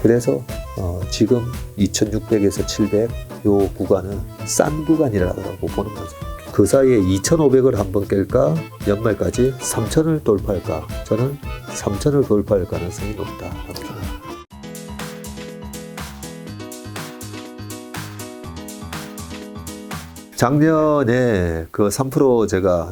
그래서 지금 2600에서 700 요 구간은 싼 구간이라고 보는 거죠. 그 사이에 2500을 한번 깰까 연말까지 3000을 돌파할까, 저는 3000을 돌파할 가능성이 높다 합니다. 작년에 그 3% 제가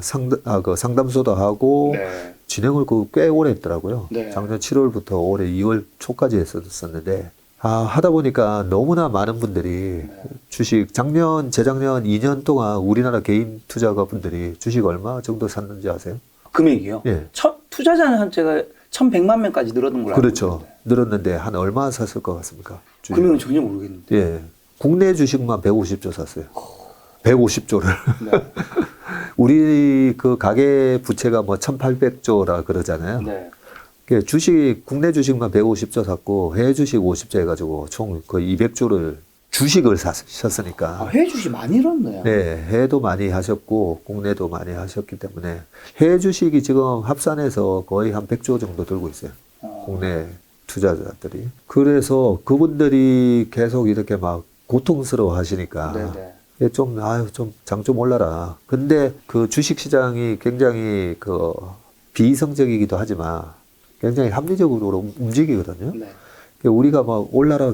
상담소도 하고 네. 진행을 꽤 오래 했더라고요. 네. 작년 7월부터 올해 2월 초까지 했었는데 하다 보니까 너무나 많은 분들이 주식 재작년 2년 동안 우리나라 개인 투자가분들이 주식 얼마 정도 샀는지 아세요? 금액이요? 예. 투자자는 한 제가 1,100만 명까지 늘어난 걸로 알고 그렇죠. 있는데. 늘었는데 한 얼마 샀을 것 같습니까? 주식? 금액은 전혀 모르겠는데. 예. 국내 주식만 150조 샀어요. 150조를. 네. 우리 그 가계 부채가 뭐 1,800조라 그러잖아요. 네. 국내 주식만 150조 샀고 해외 주식 50조 해가지고 총 거의 200조를 주식을 사셨으니까. 해외 주식 많이 늘었네요. 네, 해외도 많이 하셨고 국내도 많이 하셨기 때문에 해외 주식이 지금 합산해서 거의 한 100조 정도 들고 있어요. 국내 투자자들이. 그래서 그분들이 계속 이렇게 막 고통스러워 하시니까 네네. 좀 장 좀 올라라. 근데 그 주식 시장이 굉장히 비이성적이기도 하지만 굉장히 합리적으로 움직이거든요. 네. 우리가 막 올라라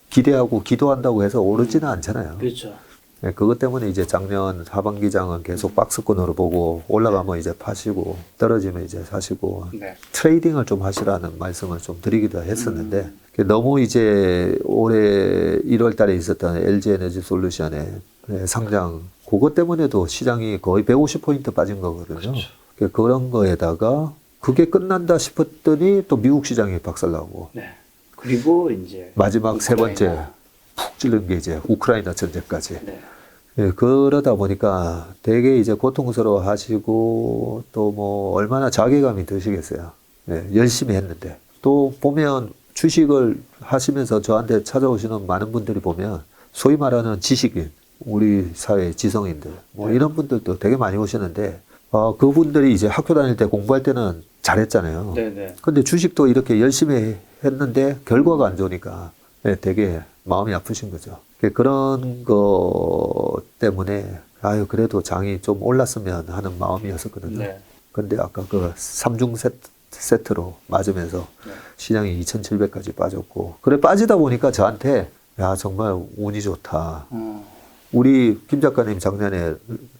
기대하고 기도한다고 해서 오르지는 않잖아요. 그렇죠. 네, 그것 때문에 이제 작년 하반기장은 계속 박스권으로 보고 올라가면 이제 파시고 떨어지면 이제 사시고 네. 트레이딩을 좀 하시라는 말씀을 좀 드리기도 했었는데 너무 이제 올해 1월 달에 있었던 LG에너지 솔루션의 상장 그것 때문에도 시장이 거의 150포인트 빠진 거거든요. 그렇죠. 그런 거에다가 그게 끝난다 싶었더니 또 미국 시장이 박살나고 네. 그리고 이제 마지막 세 번째 우크라이나. 푹 찌른 게 이제 우크라이나 전쟁까지. 네. 예, 그러다 보니까 되게 이제 고통스러워 하시고 또 뭐 얼마나 자괴감이 드시겠어요. 예, 열심히 했는데. 또 보면 주식을 하시면서 저한테 찾아오시는 많은 분들이 보면 소위 말하는 지식인, 우리 사회 지성인들, 뭐 이런 분들도 되게 많이 오시는데, 그분들이 이제 학교 다닐 때 공부할 때는 잘했잖아요. 네네. 근데 주식도 이렇게 열심히 했는데 결과가 안 좋으니까 되게 마음이 아프신 거죠. 그런 거 때문에 그래도 장이 좀 올랐으면 하는 마음이었었거든요. 네. 근데 아까 그 3중 세트로 맞으면서 시장이 2,700까지 빠졌고, 그래 빠지다 보니까 저한테 정말 운이 좋다. 우리 김 작가님 작년에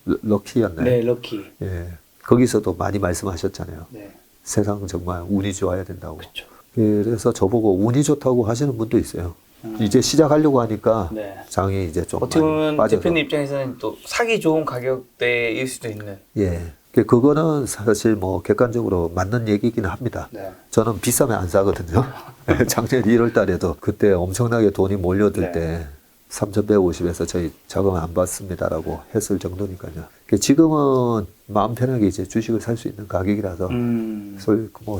럭키였나요? 네, 럭키. 예. 거기서도 많이 말씀하셨잖아요. 네. 세상 정말 운이 좋아야 된다고. 그렇죠. 그래서 저보고 운이 좋다고 하시는 분도 있어요. 이제 시작하려고 하니까 네. 장이 이제 좀 어떻게 많이 보면 빠져서. 대표님 입장에서는 또 사기 좋은 가격대일 수도 있는. 예. 그거는 사실 뭐 객관적으로 맞는 얘기긴 합니다. 네. 저는 비싸면 안 사거든요. 작년 1월 달에도 그때 엄청나게 돈이 몰려들 때 3,150에서 저희 자금 안 받습니다라고 했을 정도니까요. 지금은 마음 편하게 이제 주식을 살 수 있는 가격이라서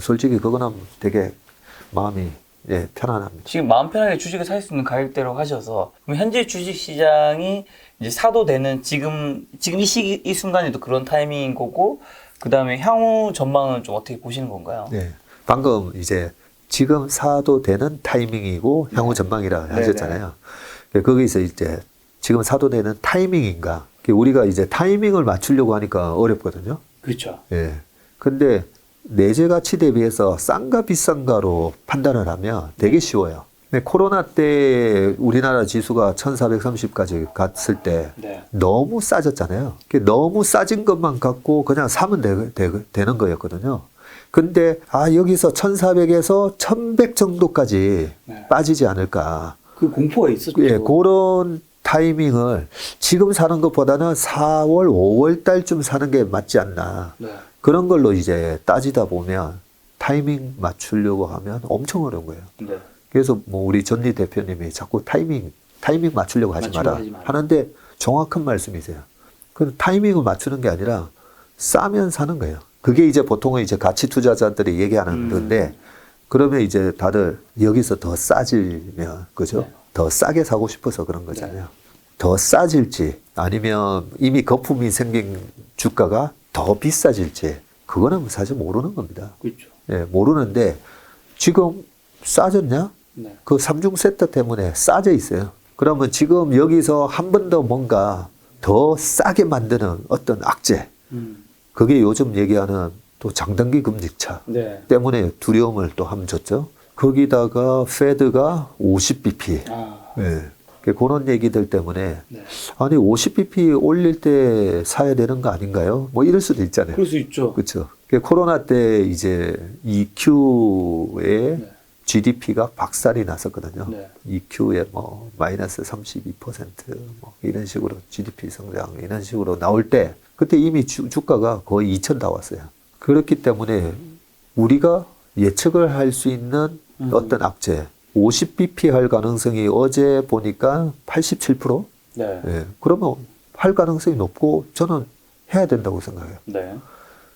솔직히 그거는 되게 마음이 편안합니다. 지금 마음 편하게 주식을 살 수 있는 가격대로 하셔서 그럼 현재 주식 시장이 이제 사도 되는 지금 이 순간에도 그런 타이밍인 거고, 그 다음에 향후 전망은 좀 어떻게 보시는 건가요? 네. 방금 이제 지금 사도 되는 타이밍이고 향후 전망이라 하셨잖아요. 거기서 이제 지금 사도 되는 타이밍인가? 우리가 이제 타이밍을 맞추려고 하니까 어렵거든요. 그렇죠. 예. 근데 내재 가치 대비해서 싼가 비싼가로 판단을 하면 되게 쉬워요. 근데 코로나 때 우리나라 지수가 1430까지 갔을 때 너무 싸졌잖아요. 너무 싸진 것만 갖고 그냥 사면 되는 거였거든요. 근데 여기서 1400에서 1100 정도까지 빠지지 않을까. 그 공포가 있었죠. 예, 그런 타이밍을 지금 사는 것보다는 4월, 5월 달쯤 사는 게 맞지 않나. 그런 걸로 이제 따지다 보면 타이밍 맞추려고 하면 엄청 어려운 거예요. 그래서 뭐 우리 전리 대표님이 자꾸 타이밍 맞추려고 하지 마라 하는데 정확한 말씀이세요. 그 타이밍을 맞추는 게 아니라 싸면 사는 거예요. 그게 이제 보통은 이제 가치 투자자들이 얘기하는 건데, 그러면 이제 다들 여기서 더 싸지면, 그죠? 더 싸게 사고 싶어서 그런 거잖아요. 더 싸질지 아니면 이미 거품이 생긴 주가가 더 비싸질지 그거는 사실 모르는 겁니다. 그렇죠. 예, 모르는데 지금 싸졌냐? 네. 그 3중 세트 때문에 싸져 있어요. 그러면 지금 여기서 한 번 더 뭔가 더 싸게 만드는 어떤 악재, 그게 요즘 얘기하는 또 장단기 금리차 네. 때문에 두려움을 또 함 줬죠. 거기다가 페드가 50bp. 예. 그런 얘기들 때문에 네. 아니 50bp 올릴 때 사야 되는 거 아닌가요? 뭐 이럴 수도 있잖아요. 그럴 수 있죠. 그렇죠. 코로나 때 이제 EQ의 네. GDP가 박살이 났었거든요. 네. EQ에 뭐 마이너스 32% 뭐 이런 식으로 GDP 성장 이런 식으로 나올 때 그때 이미 주가가 거의 2천 다 왔어요. 그렇기 때문에 우리가 예측을 할 수 있는 어떤 악재 50bp 할 가능성이 어제 보니까 87%? 네. 예. 그러면 할 가능성이 높고 저는 해야 된다고 생각해요. 네.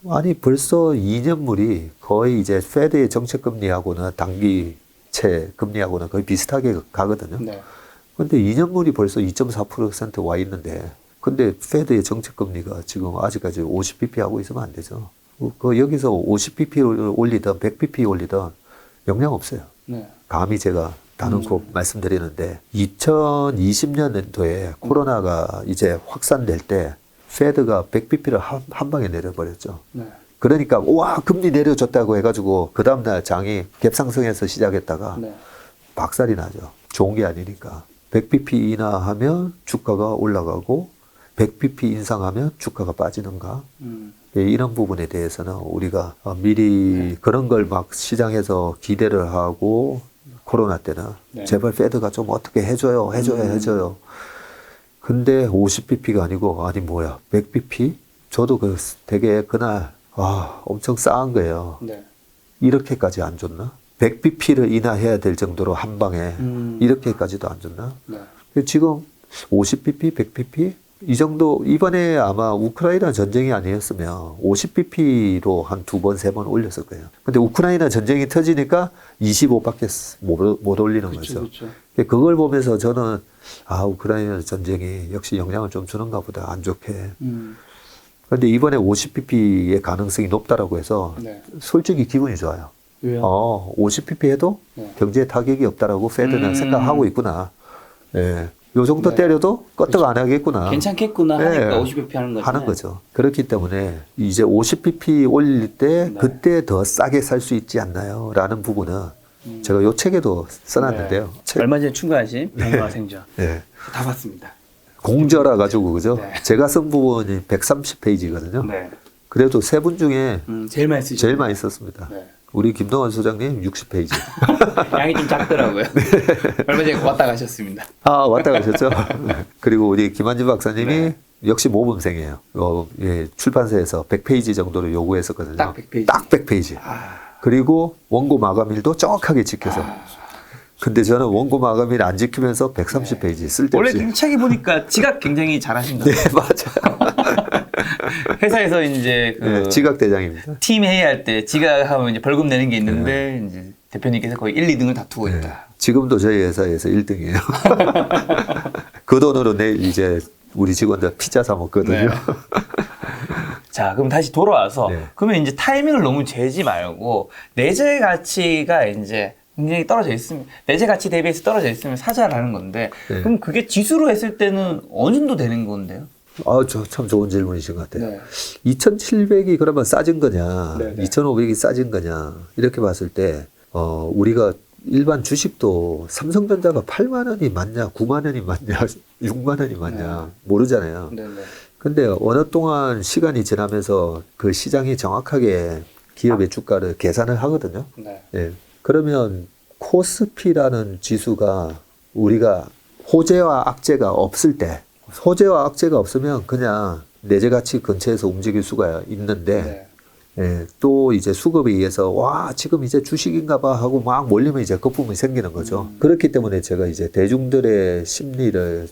아니 벌써 2년물이 거의 이제 페드의 정책 금리하고는 단기채 금리하고는 거의 비슷하게 가거든요. 네. 근데 2년물이 벌써 2.4% 와 있는데 근데 페드의 정책 금리가 지금 아직까지 50bp 하고 있으면 안 되죠. 그 여기서 50bp를 올리든 100bp 올리든 영향 없어요. 네. 감히 제가 다놓고 말씀드리는데 2020년도에 코로나가 이제 확산될 때 페드가 100bp를 한 방에 내려버렸죠. 네. 그러니까 와 금리 내려줬다고 해가지고 그 다음날 장이 갭상승해서 시작했다가 네. 박살이 나죠. 좋은 게 아니니까 100bp 인하하면 주가가 올라가고 100bp 인상하면 주가가 빠지는가. 예, 이런 부분에 대해서는 우리가 미리 그런 걸 막 시장에서 기대를 하고 코로나 때는 네. 제발 페드가 좀 어떻게 해줘요. 근데 50bp가 아니고 아니 뭐야 100bp? 저도 그 되게 그날 엄청 싸한 거예요. 네. 이렇게까지 안 줬나? 100bp를 인하해야 될 정도로 한 방에 이렇게까지도 안 줬나? 네. 지금 50bp, 100bp 이 정도 이번에 아마 우크라이나 전쟁이 아니었으면 50bp로 한 2번, 3번 올렸을 거예요. 근데 우크라이나 전쟁이 터지니까 25밖에 못 올리는 거죠. 그렇죠. 그걸 보면서 저는 우크라이나 전쟁이 역시 영향을 좀 주는가 보다 안 좋게. 그런데 이번에 50bp의 가능성이 높다라고 해서 네. 솔직히 기분이 좋아요. 왜요? 50bp 해도 네. 경제에 타격이 없다라고 페드는 생각하고 있구나. 예. 요 정도 때려도 껐다가 안 하겠구나. 괜찮겠구나 하니까 50bp 하는 거죠. 하는 거죠. 그렇기 때문에 이제 50bp 올릴 때 그때 더 싸게 살 수 있지 않나요? 라는 부분은 제가 요 책에도 써놨는데요. 책. 얼마 전에 출간하신 병과 생존 예. 다 봤습니다. 공저라 가지고 그죠? 네. 제가 쓴 부분이 130페이지거든요. 네. 그래도 세 분 중에 제일 많이 쓰죠. 제일 많이 썼습니다. 네. 우리 김동완 소장님 60페이지. 양이 좀 작더라고요. 얼마 전에 왔다 가셨습니다. 왔다 가셨죠? 그리고 우리 김한진 박사님이 역시 모범생이에요. 예, 출판사에서 100페이지 정도를 요구했었거든요. 딱 100페이지. 딱 100페이지. 그리고 원고 마감일도 정확하게 지켜서. 근데 저는 원고 마감일 안 지키면서 130페이지 원래 쓸데없이. 김창희 보니까 지각 굉장히 잘하신다. 네, 맞아요. 회사에서 이제 그 네, 지각 대장입니다. 팀 회의할 때 지각하면 이제 벌금 내는 게 있는데 이제 대표님께서 거의 1, 2등을 다투고 네. 있다. 지금도 저희 회사에서 1등이에요. 그 돈으로 내일 이제 우리 직원들 피자 사 먹거든요. 네. 자, 그럼 다시 돌아와서 네. 그러면 이제 타이밍을 너무 재지 말고 내재 가치가 이제 굉장히 떨어져 있으면 내재 가치 대비해서 떨어져 있으면 사자라는 건데 네. 그럼 그게 지수로 했을 때는 어느 정도 되는 건데요? 참 좋은 질문이신 것 같아요. 네. 2,700이 그러면 싸진 거냐, 네, 네. 2,500이 싸진 거냐, 이렇게 봤을 때, 우리가 일반 주식도 삼성전자가 8만 원이 맞냐, 9만 원이 맞냐, 6만 원이 맞냐, 모르잖아요. 네, 네. 근데 어느 동안 시간이 지나면서 그 시장이 정확하게 기업의 주가를 계산을 하거든요. 네. 예. 그러면 코스피라는 지수가 우리가 호재와 악재가 없을 때, 호재와 악재가 없으면 그냥 내재 가치 근처에서 움직일 수가 있는데, 네. 예, 또 이제 수급에 의해서 와 지금 이제 주식인가 봐 하고 막 몰리면 이제 거품이 생기는 거죠. 그렇기 때문에 제가 이제 대중들의 심리를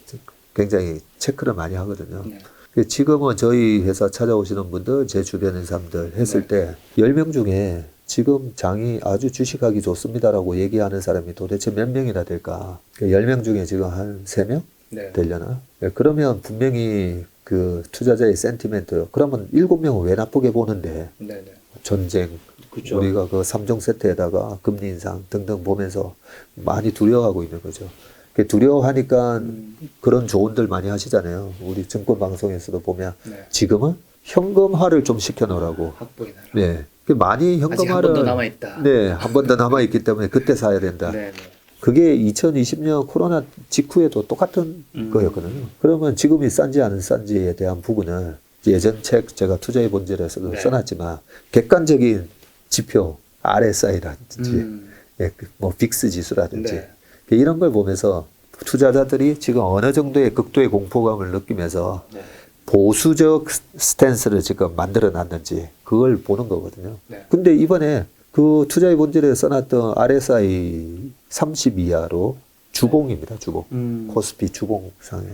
굉장히 체크를 많이 하거든요. 네. 지금은 저희 회사 찾아오시는 분들, 제 주변의 사람들 했을 때 10명 중에 지금 장이 아주 주식하기 좋습니다라고 얘기하는 사람이 도대체 몇 명이나 될까? 10명 중에 지금 한 3명? 네. 되려나? 그러면 분명히 그 투자자의 센티멘트, 그러면 7명은 왜 나쁘게 보는데, 네, 네. 전쟁, 그죠. 우리가 그 3종 세트에다가 금리 인상 등등 보면서 많이 두려워하고 있는 거죠. 두려워하니까 그런 조언들 많이 하시잖아요. 우리 증권 방송에서도 보면 네. 지금은 현금화를 좀 시켜놓으라고. 확보해놔라. 네. 많이 아직 한 번 더 남아있다. 네, 한 번 더 남아있기 때문에 그때 사야 된다. 네, 네. 그게 2020년 코로나 직후에도 똑같은 거였거든요. 그러면 지금이 싼지 안 싼지에 대한 부분을 예전 책 제가 투자의 본질에서도 네. 써놨지만 객관적인 지표 RSI라든지 예, 뭐 빅스 지수라든지 네. 이런 걸 보면서 투자자들이 지금 어느 정도의 극도의 공포감을 느끼면서 네. 보수적 스탠스를 지금 만들어 놨는지 그걸 보는 거거든요. 네. 근데 이번에 그 투자의 본질에 써놨던 RSI 30 이하로 주봉입니다. 주봉. 코스피 주봉상에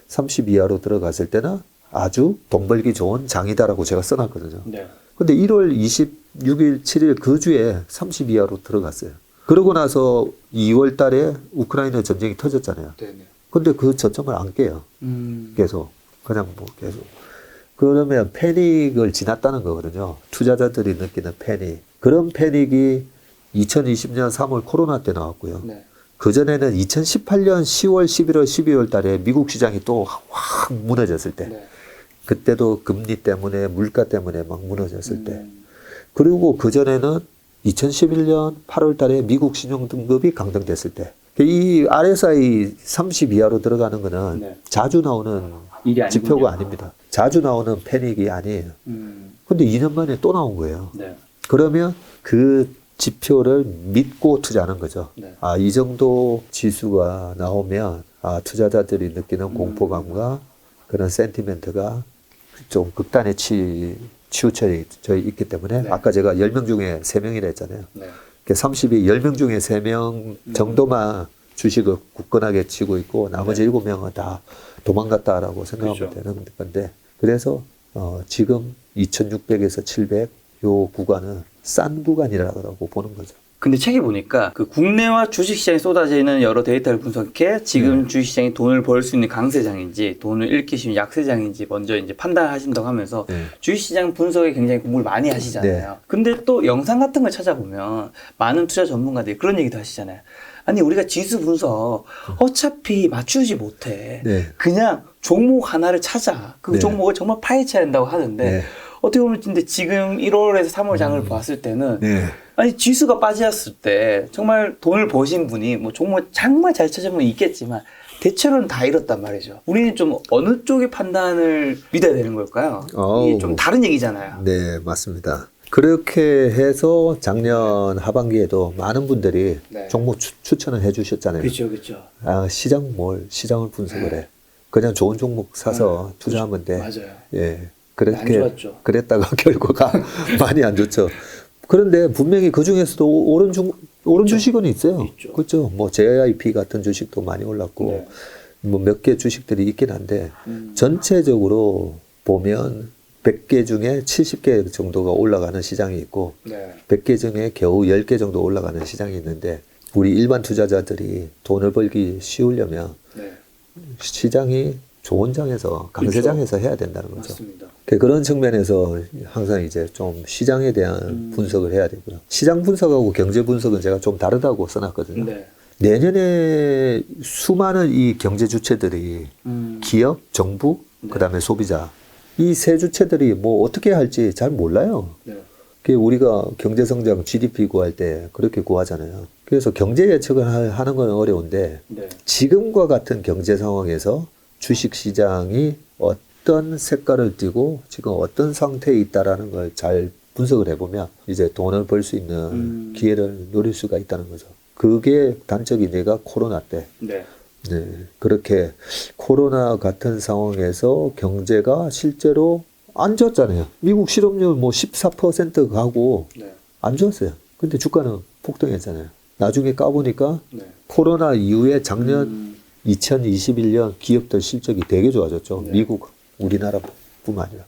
30 이하로 들어갔을 때는 아주 돈 벌기 좋은 장이다라고 제가 써놨거든요. 네. 근데 1월 26일, 7일 그 주에 30 이하로 들어갔어요. 그러고 나서 2월 달에 우크라이나 전쟁이 터졌잖아요. 네. 네. 근데 그 저점을 안 깨요. 계속. 그냥 뭐 계속. 그러면 패닉을 지났다는 거거든요. 투자자들이 느끼는 패닉. 그런 패닉이 2020년 3월 코로나 때 나왔고요. 네. 그전에는 2018년 10월, 11월, 12월 달에 미국 시장이 또 확 무너졌을 때. 네. 그때도 금리 때문에 물가 때문에 막 무너졌을 때. 그리고 그전에는 2011년 8월 달에 미국 신용 등급이 강등됐을 때. 이 RSI 30 이하로 들어가는 거는 네. 자주 나오는 일이 아니군요. 지표가 아닙니다. 자주 나오는 패닉이 아니에요. 근데 2년 만에 또 나온 거예요. 네. 그러면 그 지표를 믿고 투자하는 거죠. 네. 아, 이 정도 지수가 나오면 아, 투자자들이 느끼는 공포감과 그런 센티멘트가 좀 극단에 치우쳐 있기 때문에 네. 아까 제가 10명 중에 3명이라 했잖아요. 네. 30이 10명 중에 3명 정도만 주식을 굳건하게 치고 있고 나머지 7명은 다 도망갔다라고 생각하면 그렇죠. 되는 건데 그래서 지금 2600에서 700 요 구간은 싼 구간이라고 보는 거죠. 근데 책에 보니까 그 국내와 주식시장에 쏟아지는 여러 데이터를 분석해 지금 주식시장이 돈을 벌 수 있는 강세장인지 돈을 잃기 쉬운 약세장인지 먼저 이제 판단하신다고 하면서 네. 주식시장 분석에 굉장히 공부를 많이 하시잖아요. 네. 근데 또 영상 같은 걸 찾아보면 많은 투자 전문가들이 그런 얘기도 하시잖아요. 아니 우리가 지수 분석 어차피 맞추지 못해. 네. 그냥 종목 하나를 찾아. 그 네. 종목을 정말 파헤쳐야 된다고 하는데 네. 어떻게 보면 근데 지금 1월에서 3월 장을 봤을 때는 네. 아니 지수가 빠졌을 때 정말 돈을 버신 분이 뭐 종목 정말 잘 찾은 분이 있겠지만 대체로는 다 잃었단 말이죠. 우리는 좀 어느 쪽의 판단을 믿어야 되는 걸까요? 이게 좀 다른 얘기잖아요. 네, 맞습니다. 그렇게 해서 작년 하반기에도 많은 분들이 네. 종목 추천을 해주셨잖아요. 그렇죠. 아, 시장을 분석을 해. 그냥 좋은 종목 사서 투자하면 돼. 맞아요. 예. 안 좋았죠. 그랬다가 결과가 많이 안 좋죠. 그런데 분명히 그 중에서도 오른 주식은 있어요. 있죠. 그렇죠. 뭐 JIP 같은 주식도 많이 올랐고 네. 뭐 몇 개 주식들이 있긴 한데 전체적으로 보면 100개 중에 70개 정도가 올라가는 시장이 있고 네. 100개 중에 겨우 10개 정도 올라가는 시장이 있는데 우리 일반 투자자들이 돈을 벌기 쉬우려면 네. 시장이 좋은 장에서 강세장에서 해야 된다는 거죠. 맞습니다. 그런 측면에서 항상 이제 좀 시장에 대한 분석을 해야 되고요. 시장 분석하고 경제 분석은 제가 좀 다르다고 써놨거든요. 네. 내년에 수많은 이 경제 주체들이 기업, 정부, 그다음에 소비자 이 세 주체들이 뭐 어떻게 할지 잘 몰라요. 네. 우리가 경제 성장 GDP 구할 때 그렇게 구하잖아요. 그래서 경제 예측을 하는 건 어려운데 네. 지금과 같은 경제 상황에서 주식 시장이 어떤 색깔을 띠고 지금 어떤 상태에 있다라는 걸 잘 분석을 해보면 이제 돈을 벌 수 있는 기회를 노릴 수가 있다는 거죠. 그게 단적인 예가 코로나 때. 네. 네, 그렇게 코로나 같은 상황에서 경제가 실제로 안 좋았잖아요. 미국 실업률 뭐 14% 가고 네. 안 좋았어요. 근데 주가는 폭등했잖아요. 나중에 까보니까 네. 코로나 이후에 작년 2021년 기업들 실적이 되게 좋아졌죠. 네. 미국, 우리나라뿐만 아니라.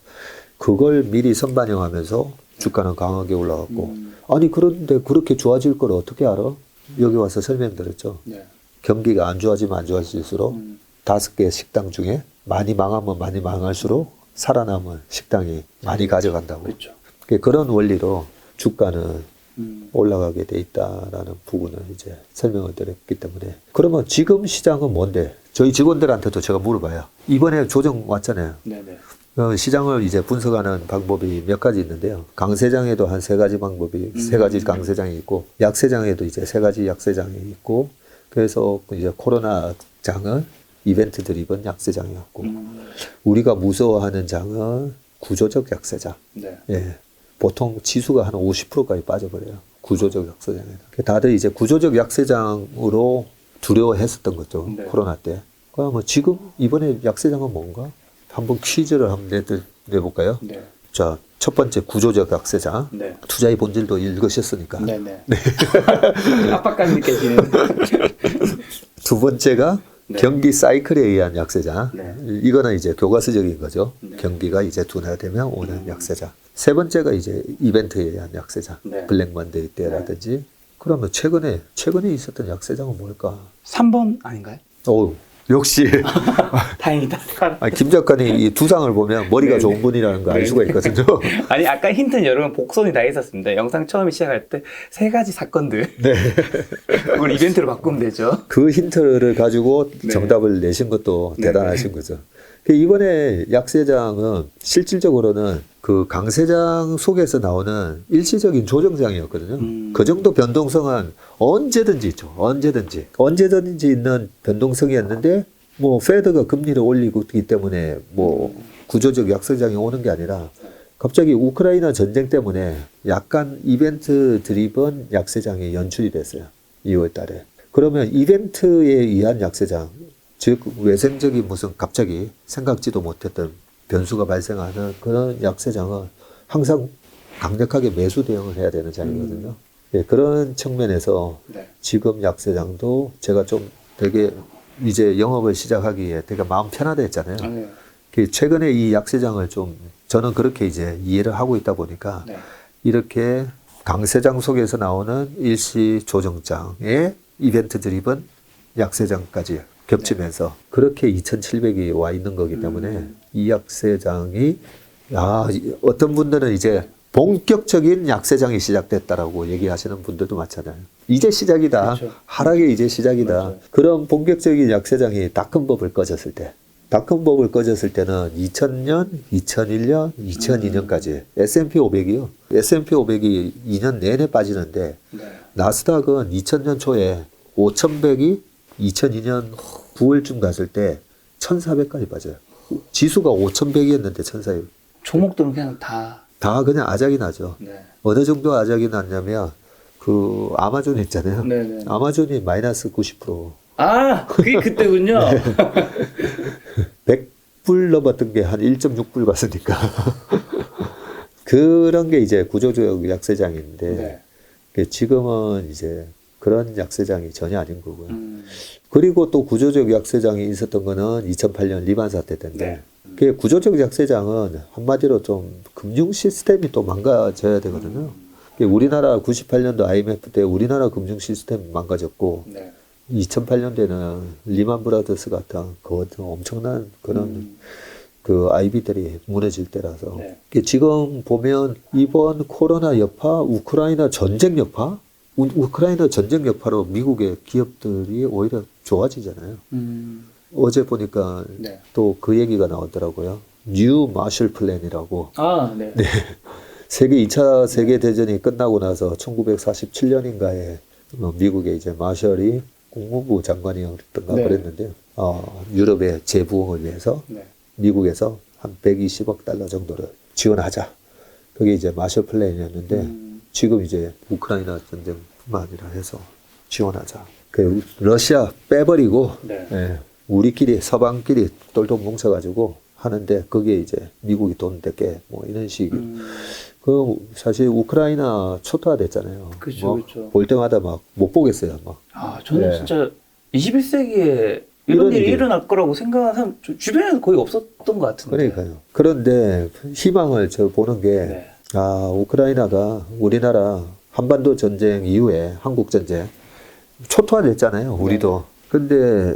그걸 미리 선반영하면서 주가는 강하게 올라갔고. 아니, 그런데 그렇게 좋아질 걸 어떻게 알아? 여기 와서 설명드렸죠. 네. 경기가 안 좋아지면 안 좋아질수록 5개 식당 중에 많이 망하면 많이 망할수록 살아남은 식당이 많이 가져간다고. 그렇죠. 그런 원리로 주가는 올라가게 돼 있다라는 부분을 이제 설명을 드렸기 때문에 그러면 지금 시장은 뭔데? 저희 직원들한테도 제가 물어봐요. 이번에 조정 왔잖아요. 네네. 시장을 이제 분석하는 방법이 몇 가지 있는데요. 강세장에도 한 세 가지 방법이, 세 가지 강세장이 있고, 약세장에도 이제 세 가지 약세장이 있고, 그래서 이제 코로나 장은 이벤트 드리븐 약세장이었고, 우리가 무서워하는 장은 구조적 약세장. 네. 예. 보통 지수가 한 50%까지 빠져버려요. 구조적 약세장에는. 다들 이제 구조적 약세장으로 두려워했었던 거죠. 네. 코로나 때. 그러면 지금 이번에 약세장은 뭔가? 한번 퀴즈를 한번 내볼까요? 네. 자, 첫 번째 구조적 약세장. 네. 투자의 본질도 읽으셨으니까. 네네. 압박감 느껴지는. 두 번째가 네. 경기 사이클에 의한 약세장. 네. 이거는 이제 교과서적인 거죠. 네. 경기가 이제 둔화되면 오는 약세장. 세 번째가 이제 이벤트에 의한 약세장. 네. 블랙 먼데이 때라든지. 그러면 최근에 있었던 약세장은 뭘까? 3번 아닌가요? 어우, 역시. 다행이다. 김 작가님 이 두상을 보면 머리가 네네. 좋은 분이라는 거 알 수가 있거든요. 아니 아까 힌트는 여러분 복선이 다 있었습니다. 영상 처음에 시작할 때 세 가지 사건들. 네. 그걸 이벤트로 바꾸면 되죠. 그 힌트를 가지고 네. 정답을 내신 것도 네. 대단하신 거죠. 이번에 약세장은 실질적으로는 그 강세장 속에서 나오는 일시적인 조정장이었거든요. 그 정도 변동성은 언제든지 있죠. 언제든지 있는 변동성이었는데 뭐 페드가 금리를 올리고 있기 때문에 뭐 구조적 약세장이 오는 게 아니라 갑자기 우크라이나 전쟁 때문에 약간 이벤트 드리븐 약세장이 연출이 됐어요. 2월 달에. 그러면 이벤트에 의한 약세장, 즉 외생적인 무슨 갑자기 생각지도 못했던 변수가 발생하는 그런 약세장은 항상 강력하게 매수 대응을 해야 되는 장이거든요. 예, 그런 측면에서 네. 지금 약세장도 제가 좀 되게 이제 영업을 시작하기에 되게 마음 편하다 했잖아요. 네. 최근에 이 약세장을 좀 저는 그렇게 이제 이해를 하고 있다 보니까 네. 이렇게 강세장 속에서 나오는 일시 조정장의 이벤트 드리븐 약세장까지 겹치면서 그렇게 2,700이 와 있는 거기 때문에 이 약세장이 어떤 분들은 이제 본격적인 약세장이 시작됐다라고 얘기하시는 분들도 많잖아요. 이제 시작이다. 그렇죠. 하락의 이제 시작이다. 맞아요. 그런 본격적인 약세장이 닷컴법을 꺼졌을 때 닷컴법을 꺼졌을 때는 2000년, 2001년, 2002년까지 S&P 500이요. S&P 500이 2년 내내 빠지는데 네. 나스닥은 2000년 초에 5100이 2002년 9월쯤 갔을 때 1400까지 빠져요. 지수가 5100이었는데 1400. 종목들은 그냥 다. 다 그냥 아작이 나죠. 네. 어느 정도 아작이 났냐면 그 아마존 있잖아요. 네네. 아마존이 마이너스 90%. 아, 그게 그때군요. 100불 넘었던 게 한 1.6불 갔으니까. 그런 게 이제 구조적 약세장인데 지금은 이제 그런 약세장이 전혀 아닌 거고요. 그리고 또 구조적 약세장이 있었던 거는 2008년 리만 사태 때인데 네. 그 구조적 약세장은 한마디로 좀 금융 시스템이 또 망가져야 되거든요. 우리나라 98년도 IMF 때 우리나라 금융 시스템 망가졌고 네. 2008년대는 리만 브라더스 같은 그 엄청난 그런 그 IB들이 무너질 때라서 네. 지금 보면 이번 코로나 여파, 우크라이나 전쟁 여파, 우크라이나 전쟁 여파로 미국의 기업들이 오히려 좋아지잖아요. 어제 보니까 네. 또 그 얘기가 나오더라고요. 뉴 마셜 플랜이라고. 아, 네. 네. 2차 세계대전이 끝나고 나서 1947년인가에 미국의 이제 마셜이 국무부 장관이었던가 네. 그랬는데요. 유럽의 재부흥을 위해서 네. 미국에서 한 120억 달러 정도를 지원하자. 그게 이제 마셜 플랜이었는데 지금 이제 우크라이나 전쟁뿐만 아니라 해서 지원하자. 그 러시아 빼버리고 네. 예, 우리끼리 서방끼리 똘똘 뭉쳐가지고 하는데 그게 이제 미국이 돈 댈게 뭐 이런 식이. 그 사실 우크라이나 초토화됐잖아요. 그렇죠, 뭐 그렇죠. 볼 때마다 막 못 보겠어요. 막. 아, 저는 네. 진짜 21세기에 이런 이런 일이 일이. 일어날 거라고 생각하는 사람 주변에는 거의 없었던 것 같은데. 그러니까요. 그런데 희망을 저 보는 게 네. 우크라이나가 우리나라 한반도 전쟁 이후에 한국 전쟁 초토화됐잖아요. 우리도. 근데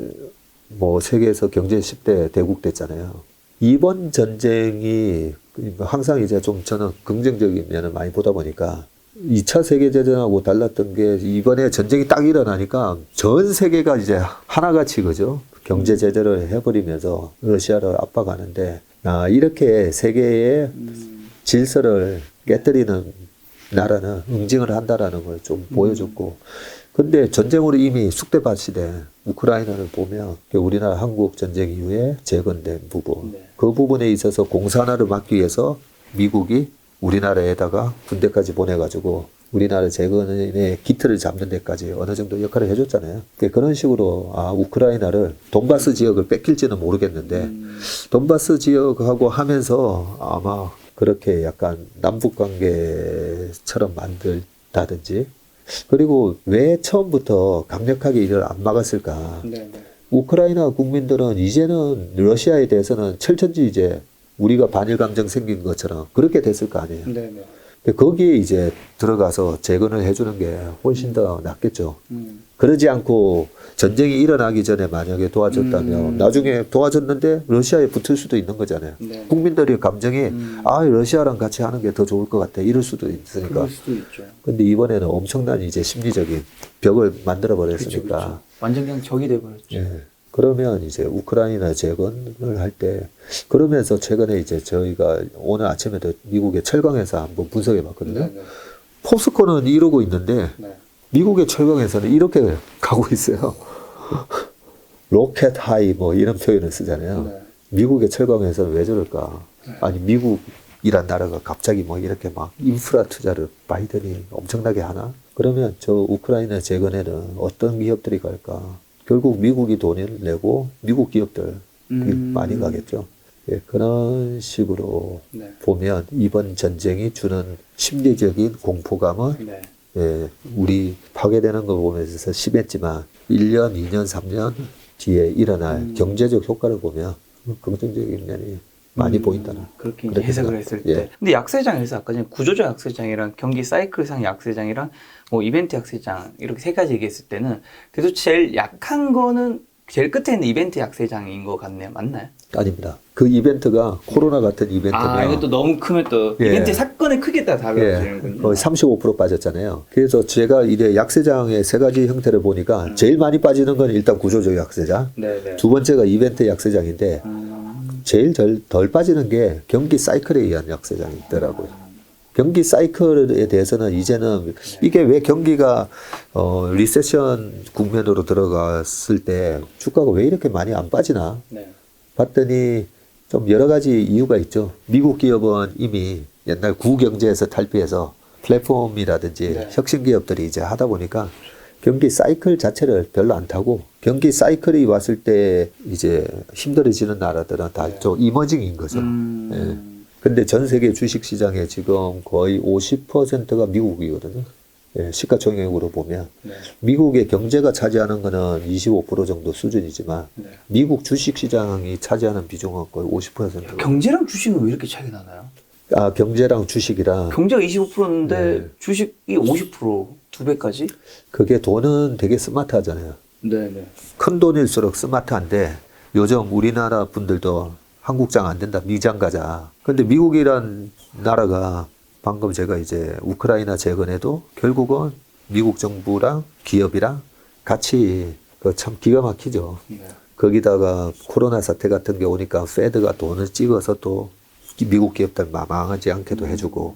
뭐 세계에서 경제 10대 대국 됐잖아요. 이번 전쟁이 항상 이제 좀 저는 긍정적인 면을 많이 보다 보니까 2차 세계대전하고 달랐던 게 이번에 전쟁이 딱 일어나니까 전 세계가 이제 하나같이 그죠? 경제 제재를 해버리면서 러시아를 압박하는데 이렇게 세계의 질서를 깨뜨리는 나라는 응징을 한다라는 걸 좀 보여줬고 근데 전쟁으로 이미 숙대밭이 우크라이나를 보면 우리나라 한국 전쟁 이후에 재건된 부분 그 부분에 있어서 공산화를 막기 위해서 미국이 우리나라에다가 군대까지 보내가지고 우리나라 재건의 기틀을 잡는 데까지 어느 정도 역할을 해줬잖아요. 그런 식으로 우크라이나를 돈바스 지역을 뺏길지는 모르겠는데 돈바스 지역하고 하면서 아마 그렇게 약간 남북 관계처럼 만들다든지 그리고 왜 처음부터 강력하게 이를 안 막았을까? 우크라이나 국민들은 이제는 러시아에 대해서는 철천지 이제 우리가 반일 감정 생긴 것처럼 그렇게 됐을 거 아니에요. 근데 거기에 이제 들어가서 재건을 해주는 게 훨씬 더 낫겠죠. 그러지 않고 전쟁이 일어나기 전에 만약에 도와줬다면 나중에 도와줬는데 러시아에 붙을 수도 있는 거잖아요. 국민들의 감정이 러시아랑 같이 하는 게 더 좋을 것 같아 이럴 수도 있으니까. 그럴 수도 있죠. 근데 이번에는 엄청난 이제 심리적인 벽을 만들어 버렸으니까. 그쵸. 완전 그냥 적이 돼버렸죠. 예. 그러면 이제 우크라이나 재건을 할 때 그러면서 최근에 이제 저희가 오늘 아침에도 미국의 철강에서 한번 분석해 봤거든요. 포스코는 이러고 있는데 미국의 철강에서는 이렇게 가고 있어요. 로켓 하이 뭐 이런 표현을 쓰잖아요. 미국의 철강에서는 왜 저럴까? 아니 미국이란 나라가 갑자기 뭐 이렇게 막 인프라 투자를 바이든이 엄청나게 하나? 그러면 저 우크라이나 재건에는 어떤 기업들이 갈까? 결국 미국이 돈을 내고 미국 기업들 많이 가겠죠. 예, 그런 식으로 보면 이번 전쟁이 주는 심리적인 공포감은 예, 우리 파괴되는 걸 보면서 심했지만 1년, 2년, 3년 뒤에 일어날 경제적 효과를 보면 긍정적인 면이 많이 보인다는 그렇게 이제 해석을 했을 때. 예. 근데 약세장에서 아까 전에 구조적 약세장이랑 경기 사이클상 약세장이랑 뭐 이벤트 약세장 이렇게 세 가지 얘기했을 때는 그래도 제일 약한 거는 제일 끝에 있는 이벤트 약세장인 것 같네요. 맞나요? 아닙니다. 그 이벤트가 코로나 같은 이벤트면 이것도 너무 크면 또 예. 이벤트 사건의 크기에 따라 예, 달라지는군요. 거의 35% 빠졌잖아요. 그래서 제가 이래 약세장의 세 가지 형태를 보니까 제일 많이 빠지는 건 일단 구조적 약세장. 네네. 두 번째가 이벤트 약세장인데 제일 덜 빠지는 게 경기 사이클에 의한 약세장이 있더라고요. 경기 사이클에 대해서는 이제는 이게 왜 경기가 리세션 국면으로 들어갔을 때 주가가 왜 이렇게 많이 안 빠지나 봤더니 좀 여러 가지 이유가 있죠. 미국 기업은 이미 옛날 구경제에서 탈피해서 플랫폼이라든지 혁신 기업들이 이제 하다 보니까 경기 사이클 자체를 별로 안 타고 경기 사이클이 왔을 때 이제 힘들어지는 나라들은 다 좀 이머징인 거죠. 예. 근데 전 세계 주식 시장에 지금 거의 50%가 미국이거든요. 예, 시가총액으로 보면 미국의 경제가 차지하는 거는 25% 정도 수준이지만 미국 주식 시장이 차지하는 비중은 거의 50%. 경제랑 주식은 왜 이렇게 차이가 나나요? 경제랑 주식이랑 경제가 25%인데 주식이 50%, 두 배까지? 그게 돈은 되게 스마트하잖아요. 네네. 큰 돈일수록 스마트한데 요즘 우리나라 분들도 한국장 안 된다, 미장 가자. 근데 미국이란 나라가 방금 제가 이제 우크라이나 재건에도 결국은 미국 정부랑 기업이랑 같이 참 기가 막히죠. 거기다가 코로나 사태 같은 게 오니까 페드가 돈을 찍어서 또 미국 기업들 망하지 않게도 해주고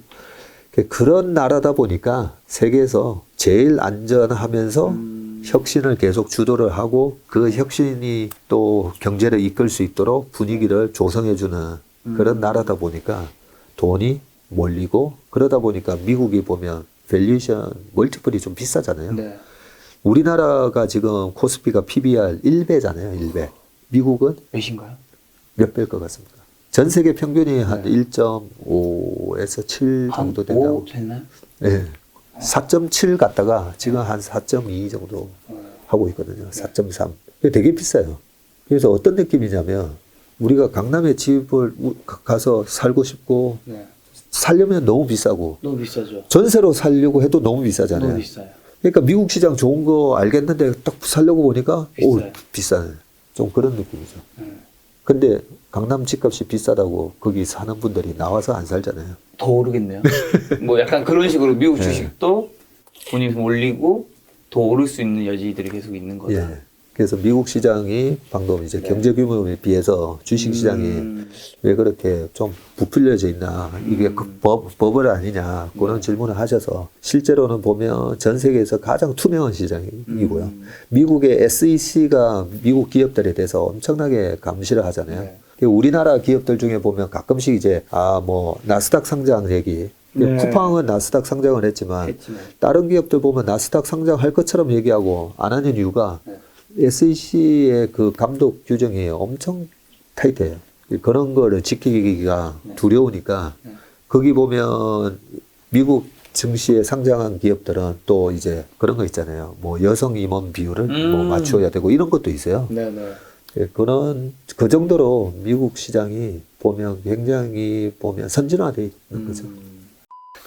그런 나라다 보니까 세계에서 제일 안전하면서 혁신을 계속 주도를 하고 그 혁신이 또 경제를 이끌 수 있도록 분위기를 조성해주는 그런 나라다 보니까 돈이 몰리고 그러다 보니까 미국이 보면 밸류에이션 멀티플이 좀 비싸잖아요. 우리나라가 지금 코스피가 PBR 1배잖아요. 1배. 미국은 몇인가요? 몇 배일 것 같습니다. 전 세계 평균이 한 1.5에서 7 정도 된다고. 5 됐나요? 네. 4.7 갔다가 지금 한 4.2 정도 하고 있거든요. 4.3. 되게 비싸요. 그래서 어떤 느낌이냐면 우리가 강남에 집을 가서 살고 싶고 살려면 너무 비싸고 너무 비싸죠. 전세로 살려고 해도 너무 비싸잖아요. 너무 비싸요. 그러니까 미국 시장 좋은 거 알겠는데 딱 살려고 보니까 비싸요. 비싸네. 좀 그런 느낌이죠. 근데 강남 집값이 비싸다고 거기 사는 분들이 나와서 안 살잖아요. 더 오르겠네요. 뭐 약간 그런 식으로 미국 주식도 돈이 올리고 더 오를 수 있는 여지들이 계속 있는 거죠. 예. 그래서 미국 시장이 방금 이제 경제 규모에 비해서 주식 시장이 왜 그렇게 좀 부풀려져 있나, 이게 그 버블 아니냐, 그런 질문을 하셔서 실제로는 보면 전 세계에서 가장 투명한 시장이고요. 미국의 SEC가 미국 기업들에 대해서 엄청나게 감시를 하잖아요. 우리나라 기업들 중에 보면 가끔씩 이제 뭐 나스닥 상장 얘기, 쿠팡은 나스닥 상장을 했지만 다른 기업들 보면 나스닥 상장할 것처럼 얘기하고 안 하는 이유가 SEC의 그 감독 규정이 엄청 타이트해요. 그런 거를 지키기가 두려우니까 거기 보면 미국 증시에 상장한 기업들은 또 이제 그런 거 있잖아요. 뭐 여성 임원 비율을 뭐 맞춰야 되고 이런 것도 있어요. 그 정도로 미국 시장이 보면 굉장히 보면 선진화되어 있는 거죠.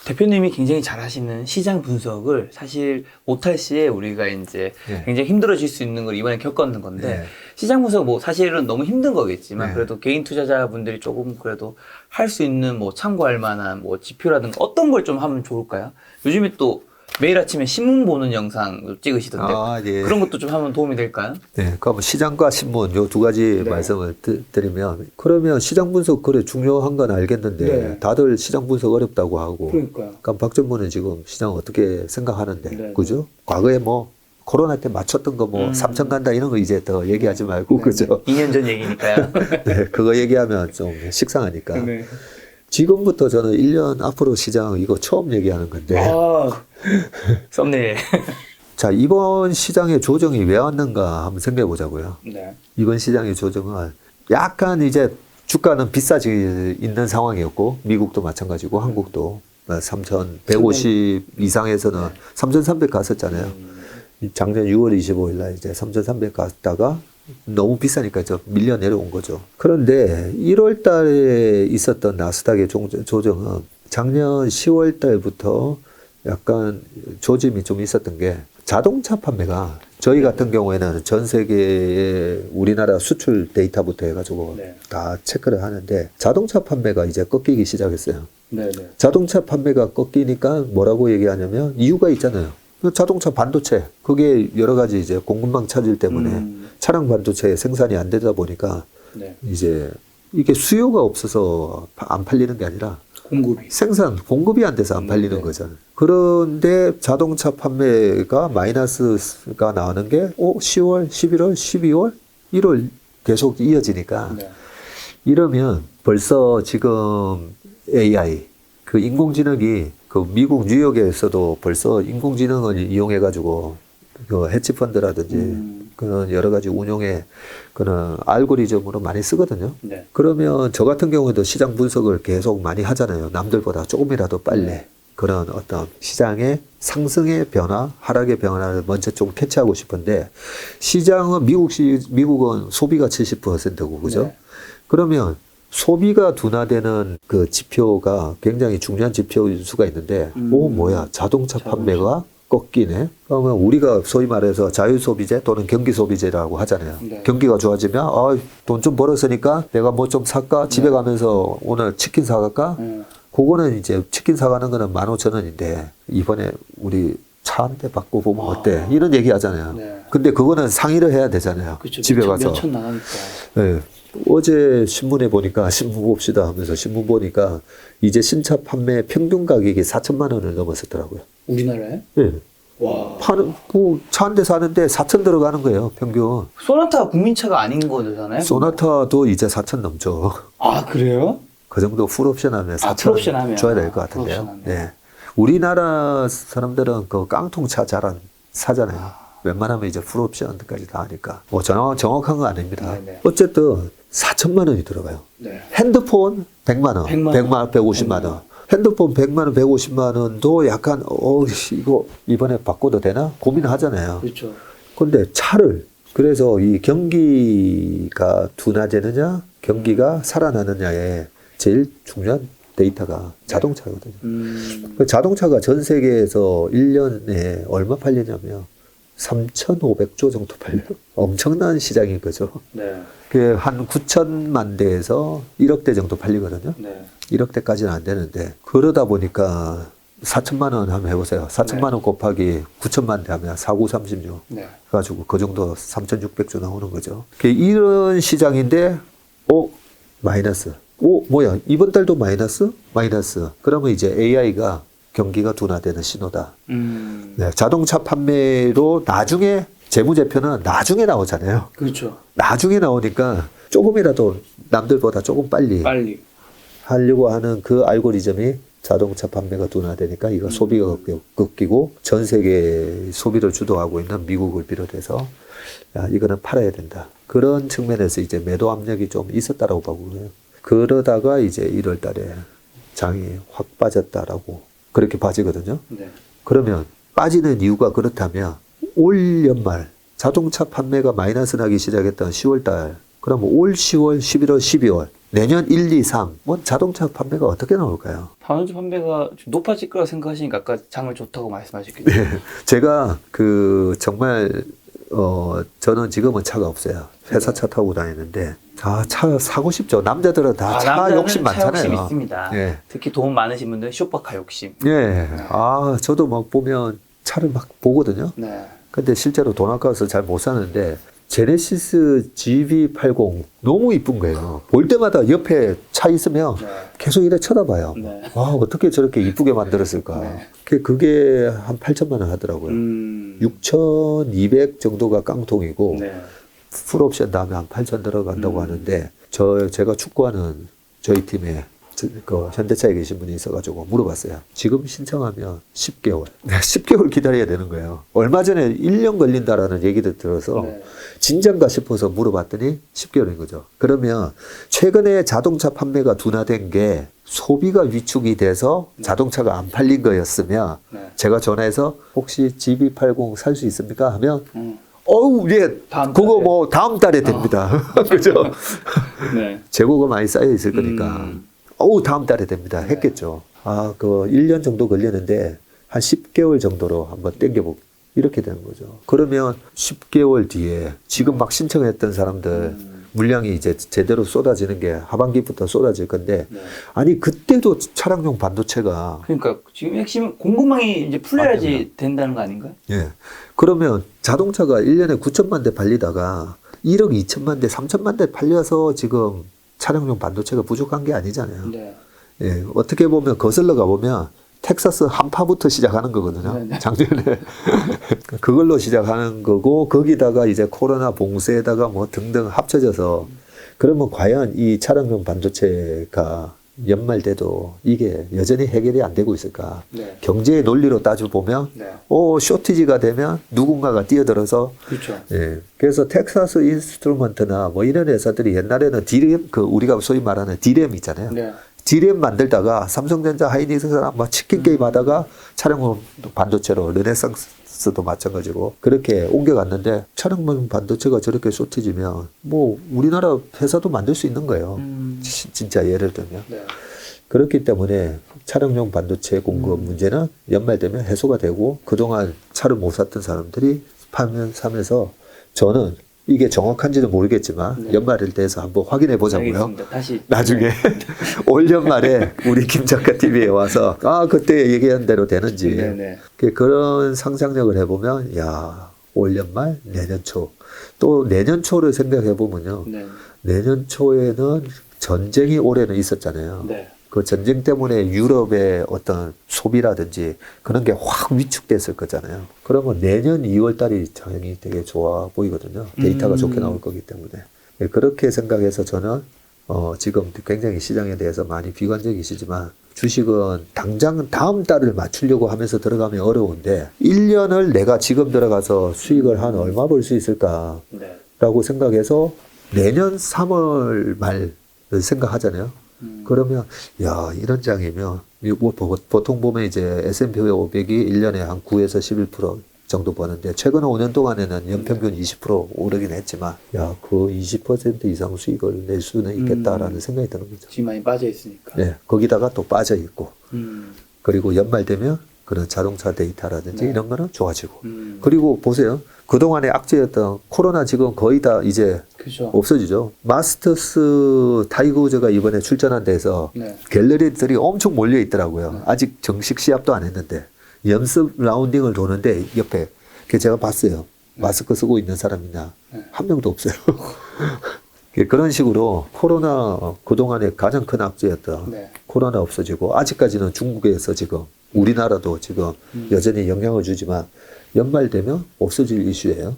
대표님이 굉장히 잘하시는 시장 분석을 사실 못할 시에 우리가 이제 굉장히 힘들어질 수 있는 걸 이번에 겪었는 건데 시장 분석 뭐 사실은 너무 힘든 거겠지만 그래도 개인 투자자분들이 조금 그래도 할 수 있는 뭐 참고할 만한 뭐 지표라든가 어떤 걸 좀 하면 좋을까요? 요즘에 또 매일 아침에 신문 보는 영상 찍으시던데 그런 것도 좀 하면 도움이 될까요? 네, 그럼 시장과 신문 요 두 가지 말씀을 드리면, 그러면 시장 분석 그래 중요한 건 알겠는데 다들 시장 분석 어렵다고 하고, 그럼 박전무는 지금 시장 어떻게 생각하는데, 그죠? 과거에 뭐 코로나 때 맞췄던 거 뭐 3천 간다 이런 거 이제 더 얘기하지 말고, 그죠? 2년 전 얘기니까요. 네, 그거 얘기하면 좀 식상하니까. 지금부터 저는 1년 앞으로 시장 이거 처음 얘기하는 건데. 썸네일. 자, 이번 시장의 조정이 왜 왔는가 한번 생각해 보자고요. 이번 시장의 조정은 약간 이제 주가는 비싸지 있는 상황이었고, 미국도 마찬가지고, 한국도 3,150 이상에서는 3,300 갔었잖아요. 작년 6월 25일 날 이제 3,300 갔다가 너무 비싸니까 밀려 내려온 거죠. 그런데 1월 달에 있었던 나스닥의 조정은 작년 10월 달부터 약간 조짐이 좀 있었던 게, 자동차 판매가 저희 같은 경우에는 전 세계의 우리나라 수출 데이터부터 해가지고 다 체크를 하는데, 자동차 판매가 이제 꺾이기 시작했어요. 자동차 판매가 꺾이니까 뭐라고 얘기하냐면 이유가 있잖아요. 자동차 반도체, 그게 여러 가지 이제 공급망 차질 때문에 차량 반도체 생산이 안 되다 보니까 이제 이게 수요가 없어서 안 팔리는 게 아니라 공급이 안 돼서 안 팔리는 거잖아요. 그런데 자동차 판매가 마이너스가 나오는 게 10월, 11월, 12월, 1월 계속 이어지니까 이러면 벌써 지금 AI, 그 인공지능이 그 미국 뉴욕에서도 벌써 인공지능을 이용해 가지고 그 헤지펀드라든지 그런 여러 가지 운용에 그런 알고리즘으로 많이 쓰거든요. 그러면 저 같은 경우에도 시장 분석을 계속 많이 하잖아요. 남들보다 조금이라도 빨리 그런 어떤 시장의 상승의 변화, 하락의 변화를 먼저 좀 캐치하고 싶은데, 시장은 미국은 소비가 70%고, 그죠? 그러면 소비가 둔화되는 그 지표가 굉장히 중요한 지표일 수가 있는데, 뭐야, 자동차 판매가 꺾이네? 그러면 우리가 소위 말해서 자유소비재 또는 경기소비재라고 하잖아요. 경기가 좋아지면, 돈 좀 벌었으니까 내가 뭐 좀 살까? 집에 가면서 오늘 치킨 사갈까? 그거는 이제 치킨 사가는 거는 15,000원인데, 이번에 우리 차 한 대 받고 보면 어때? 이런 얘기 하잖아요. 근데 그거는 상의를 해야 되잖아요. 집에 가서. 몇천 나가니까. 네. 어제 신문에 보니까, 신문 봅시다 하면서 신문 보니까 이제 신차 판매 평균 가격이 4천만 원을 넘었었더라고요. 우리나라에? 네. 와. 차 한 대 사는데 4천 들어가는 거예요, 평균. 소나타가 국민차가 아닌 거잖아요? 소나타도 이제 4천 넘죠. 아, 그래요? 그 정도 풀옵션 하면 4천 줘야 될 것 같은데요. 네. 우리나라 사람들은 그 깡통차 잘 안 사잖아요. 웬만하면 이제 풀옵션까지 다 하니까. 뭐 정확한 건 아닙니다. 어쨌든 4천만 원이 들어가요. 핸드폰 100만 원, 150만 원. 핸드폰 100만 원, 150만 원도 약간 이거 이번에 바꿔도 되나? 고민하잖아요. 그렇죠. 근데 차를, 그래서 이 경기가 둔화되느냐, 경기가 살아나느냐에 제일 중요한 데이터가 자동차거든요. 그 자동차가 전 세계에서 1년에 얼마 팔리냐면 3,500조 정도 팔려요. 엄청난 시장인 거죠. 네. 그게 한 9천만 대에서 1억 대 정도 팔리거든요. 네. 1억 대까지는 안 되는데 그러다 보니까 4천만 원 한번 해보세요. 4천만 원 곱하기 9천만 대 하면 4, 9, 36 네. 해가지고 그 정도 3,600조 나오는 거죠. 이런 시장인데 마이너스. 뭐야 이번 달도 마이너스? 마이너스. 그러면 이제 AI가 경기가 둔화되는 신호다. 네, 자동차 판매로 나중에 재무제표는 나중에 나오잖아요. 그렇죠. 나중에 나오니까 조금이라도 남들보다 조금 빨리 하려고 하는 그 알고리즘이 자동차 판매가 둔화되니까 이거 소비가 꺾이고 전 세계 소비를 주도하고 있는 미국을 비롯해서 야, 이거는 팔아야 된다. 그런 측면에서 이제 매도 압력이 좀 있었다라고 보고요. 그러다가 이제 1월 달에 장이 확 빠졌다라고 그렇게 봐지거든요. 네. 그러면 빠지는 이유가 그렇다면 올 연말 자동차 판매가 마이너스 나기 시작했던 10월 달 그러면 올 10월, 11월, 12월 내년 1, 2, 3 자동차 판매가 어떻게 나올까요? 반도체 판매가 좀 높아질 거라 생각하시니까 아까 장을 좋다고 말씀하셨겠죠. 네. 제가 정말 저는 지금은 차가 없어요. 회사 차 타고 다니는데 다 차 사고 싶죠. 남자들은 다 차 욕심 많잖아요. 차 욕심 있습니다. 네. 특히 돈 많으신 분들은 슈퍼카 욕심. 예. 저도 막 보면 차를 막 보거든요. 네. 근데 실제로 돈 아까워서 잘 못 사는데 제네시스 GB80 너무 이쁜 거예요. 볼 때마다 옆에 차 있으면 계속 이래 쳐다봐요. 네. 와, 어떻게 저렇게 이쁘게 만들었을까. 네. 그게 한 8천만 원 하더라고요. 6,200 정도가 깡통이고 네. 풀옵션 다음에 한 8천 들어간다고 하는데 제가 축구하는 저희 팀에 그 현대차에 계신 분이 있어가지고 물어봤어요. 지금 신청하면 10개월. 10개월 기다려야 되는 거예요. 얼마 전에 1년 걸린다라는 얘기도 들어서 네. 진짠가 싶어서 물어봤더니 10개월인 거죠. 그러면 최근에 자동차 판매가 둔화된 게 소비가 위축이 돼서 자동차가 안 팔린 거였으면 네. 제가 전화해서 혹시 GB80 살 수 있습니까? 하면 예, 다음 그거 달에. 뭐 다음 달에 됩니다. 그죠? 네. 재고가 많이 쌓여 있을 거니까. 다음 달에 됩니다. 했겠죠. 그 1년 정도 걸리는데 한 10개월 정도로 한번 땡겨보고 이렇게 되는 거죠. 그러면 10개월 뒤에 지금 막 신청했던 사람들 물량이 이제 제대로 쏟아지는 게 하반기부터 쏟아질 건데 아니 그때도 차량용 반도체가 그러니까 지금 핵심 공급망이 이제 풀려야지 된다는 거 아닌가요? 예. 그러면 자동차가 1년에 9천만 대 팔리다가 1억 2천만 대, 3천만 대 팔려서 지금 차량용 반도체가 부족한 게 아니잖아요. 네. 예, 어떻게 보면 거슬러 가보면 텍사스 한파부터 시작하는 거거든요. 네네. 작년에. 그걸로 시작하는 거고, 거기다가 이제 코로나 봉쇄에다가 뭐 등등 합쳐져서, 그러면 과연 이 차량용 반도체가 연말 돼도 이게 여전히 해결이 안 되고 있을까? 네. 경제의 논리로 따져보면, 네. 쇼티지가 되면 누군가가 뛰어들어서, 그렇죠. 예. 그래서 텍사스 인스트루먼트나 뭐 이런 회사들이 옛날에는 디램, 우리가 소위 말하는 디램 있잖아요. 네. 디램 만들다가 삼성전자, 하이닉스랑 막 치킨 게임 하다가 차량용 반도체로 르네상스도 마찬가지로 그렇게 옮겨갔는데 차량용 반도체가 저렇게 쏟아지면 뭐 우리나라 회사도 만들 수 있는 거예요. 진짜 예를 들면. 네. 그렇기 때문에 차량용 반도체 공급 문제는 연말 되면 해소가 되고 그동안 차를 못 샀던 사람들이 사면서 저는 이게 정확한지는 모르겠지만 연말을 돼서 한번 확인해 보자고요. 알겠습니다. 다시 나중에 올 연말에 우리 김 작가 TV에 와서 그때 얘기한 대로 되는지 네네. 그런 상상력을 해보면 올 연말 내년 초 또 내년 초를 생각해 보면요. 네. 내년 초에는 전쟁이 올해는 있었잖아요. 네. 그 전쟁 때문에 유럽의 어떤 소비라든지 그런 게 확 위축됐을 거잖아요. 그러면 내년 2월 달이 장이 되게 좋아 보이거든요. 데이터가 좋게 나올 거기 때문에. 네, 그렇게 생각해서 저는 지금 굉장히 시장에 대해서 많이 비관적이시지만 주식은 당장 다음 달을 맞추려고 하면서 들어가면 어려운데 1년을 내가 지금 들어가서 수익을 한 얼마 벌 수 있을까라고 네. 생각해서 내년 3월 말을 생각하잖아요. 그러면 이런 장이면 뭐 보통 보면 이제 S&P 500이 1년에 한 9에서 11% 정도 버는데 최근 5년 동안에는 연평균 20% 오르긴 했지만 그 20% 이상 수익을 낼 수는 있겠다라는 생각이 드는 거죠. 지금 많이 빠져 있으니까. 네, 거기다가 또 빠져 있고 그리고 연말 되면 그런 자동차 데이터라든지 네. 이런 거는 좋아지고. 그리고 보세요. 그동안의 악재였던 코로나 지금 거의 다 이제 그죠. 없어지죠. 마스터스 타이거우즈가 이번에 출전한 데서 네. 갤러리들이 엄청 몰려 있더라고요. 아직 정식 시합도 안 했는데 연습 라운딩을 도는데 옆에 제가 봤어요. 마스크 쓰고 있는 사람이나 한 명도 없어요. 그런 식으로 코로나 그동안의 가장 큰 악재였던 네. 코로나 없어지고 아직까지는 중국에서 지금 우리나라도 지금 여전히 영향을 주지만 연말 되면 없어질 이슈예요.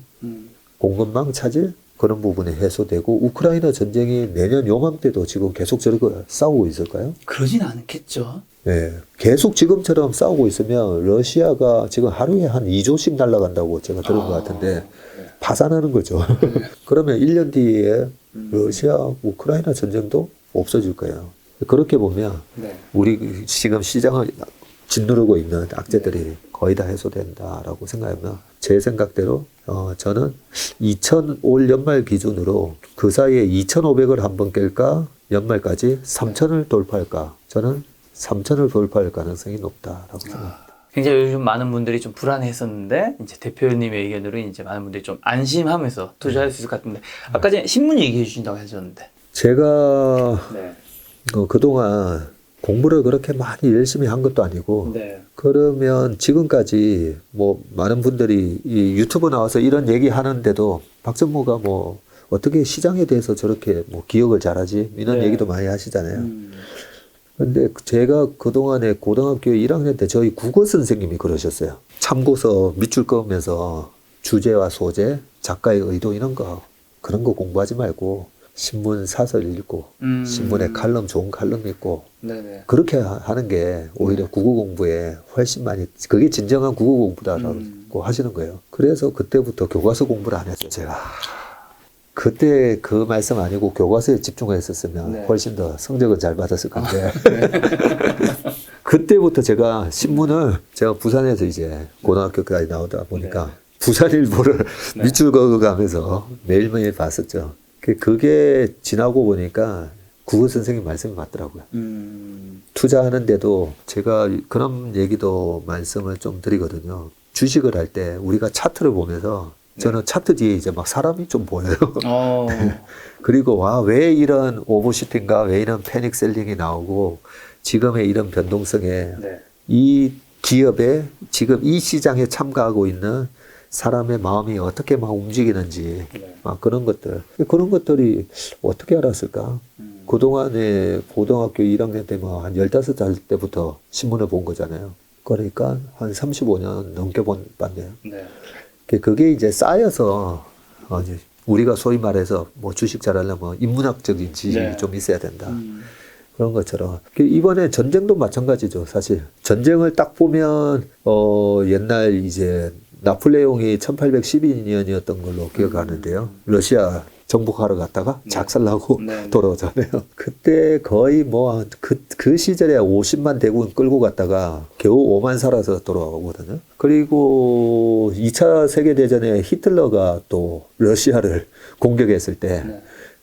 공급망 차질 그런 부분이 해소되고 우크라이나 전쟁이 내년 요맘때도 지금 계속 저렇게 싸우고 있을까요? 그러진 않겠죠. 네, 계속 지금처럼 싸우고 있으면 러시아가 지금 하루에 한 2조씩 날아간다고 제가 들은 것 같은데 파산하는 거죠. 그러면 1년 뒤에 러시아 우크라이나 전쟁도 없어질 거예요. 그렇게 보면 네. 우리 지금 시장을 짓누르고 있는 악재들이 거의 다 해소된다라고 생각하면 제 생각대로 저는 2005 연말 기준으로 그 사이에 2,500을 한번 깰까 연말까지 3,000을 돌파할까 저는 3,000을 돌파할 가능성이 높다라고 생각합니다. 굉장히 요즘 많은 분들이 좀 불안했었는데 이제 대표님의 의견으로 이제 많은 분들이 좀 안심하면서 투자할 수 있을 것 같은데 아까 전에 신문 얘기해 주신다고 하셨는데 제가 네. 그동안 공부를 그렇게 많이 열심히 한 것도 아니고 네. 그러면 지금까지 뭐 많은 분들이 이 유튜브 나와서 이런 얘기 하는데도 박전무가 뭐 어떻게 시장에 대해서 저렇게 뭐 기억을 잘하지 이런 네. 얘기도 많이 하시잖아요. 근데 제가 그동안에 고등학교 1학년 때 저희 국어 선생님이 그러셨어요. 참고서 밑줄 그으면서 주제와 소재, 작가의 의도 이런 거 그런 거 공부하지 말고 신문 사설 읽고 신문에 칼럼 좋은 칼럼 읽고 네네. 그렇게 하는 게 오히려 국어 공부에 훨씬 많이 그게 진정한 국어 공부다라고 하시는 거예요. 그래서 그때부터 교과서 공부를 안 했어요. 제가 그때 그 말씀 아니고 교과서에 집중했었으면 네. 훨씬 더 성적은 잘 받았을 건데 그때부터 제가 신문을 제가 부산에서 이제 고등학교까지 나오다 보니까 부산일보를 밑줄 그어가면서 매일매일 봤었죠. 그게 지나고 보니까 국어 선생님 말씀이 맞더라고요. 투자하는데도 제가 그런 얘기도 말씀을 좀 드리거든요. 주식을 할 때 우리가 차트를 보면서 저는 차트 뒤에 이제 막 사람이 좀 보여요. 그리고 와, 왜 이런 오버슈팅과 왜 이런 패닉 셀링이 나오고 지금의 이런 변동성에 이 기업에 지금 이 시장에 참가하고 있는 사람의 마음이 어떻게 막 움직이는지 막 그런 것들이 어떻게 알았을까? 그동안에 고등학교 1학년 때 뭐 한 15살 때부터 신문을 본 거잖아요. 그러니까 한 35년 넘게 봤네요. 그게 이제 쌓여서 이제 우리가 소위 말해서 뭐 주식 잘하려면 인문학적인 지식이 좀 있어야 된다. 그런 것처럼 이번에 전쟁도 마찬가지죠. 사실 전쟁을 딱 보면 옛날 이제 나폴레옹이 1812년이었던 걸로 기억하는데요. 러시아 정복하러 갔다가 작살나고 돌아오잖아요. 그때 거의 뭐 그 시절에 50만 대군 끌고 갔다가 겨우 5만 살아서 돌아오거든요. 그리고 2차 세계대전에 히틀러가 또 러시아를 공격했을 때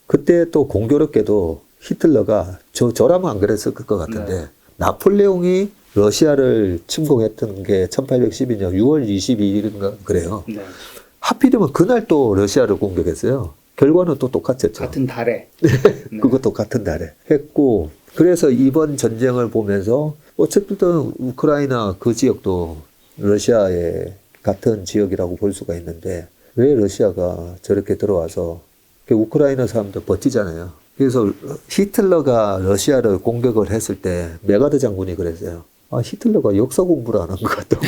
그때 또 공교롭게도 히틀러가 저라면 안 그랬을 것 같은데 나폴레옹이 러시아를 침공했던 게 1812년 6월 22일인가 그래요. 하필이면 그날 또 러시아를 공격했어요. 결과는 또 똑같았죠. 같은 달에. 그것도 같은 달에 했고 그래서 이번 전쟁을 보면서 어쨌든 우크라이나 그 지역도 러시아의 같은 지역이라고 볼 수가 있는데 왜 러시아가 저렇게 들어와서 우크라이나 사람들 버티잖아요. 그래서 히틀러가 러시아를 공격을 했을 때 메가드 장군이 그랬어요. 히틀러가 역사 공부를 안 한 것 같다고.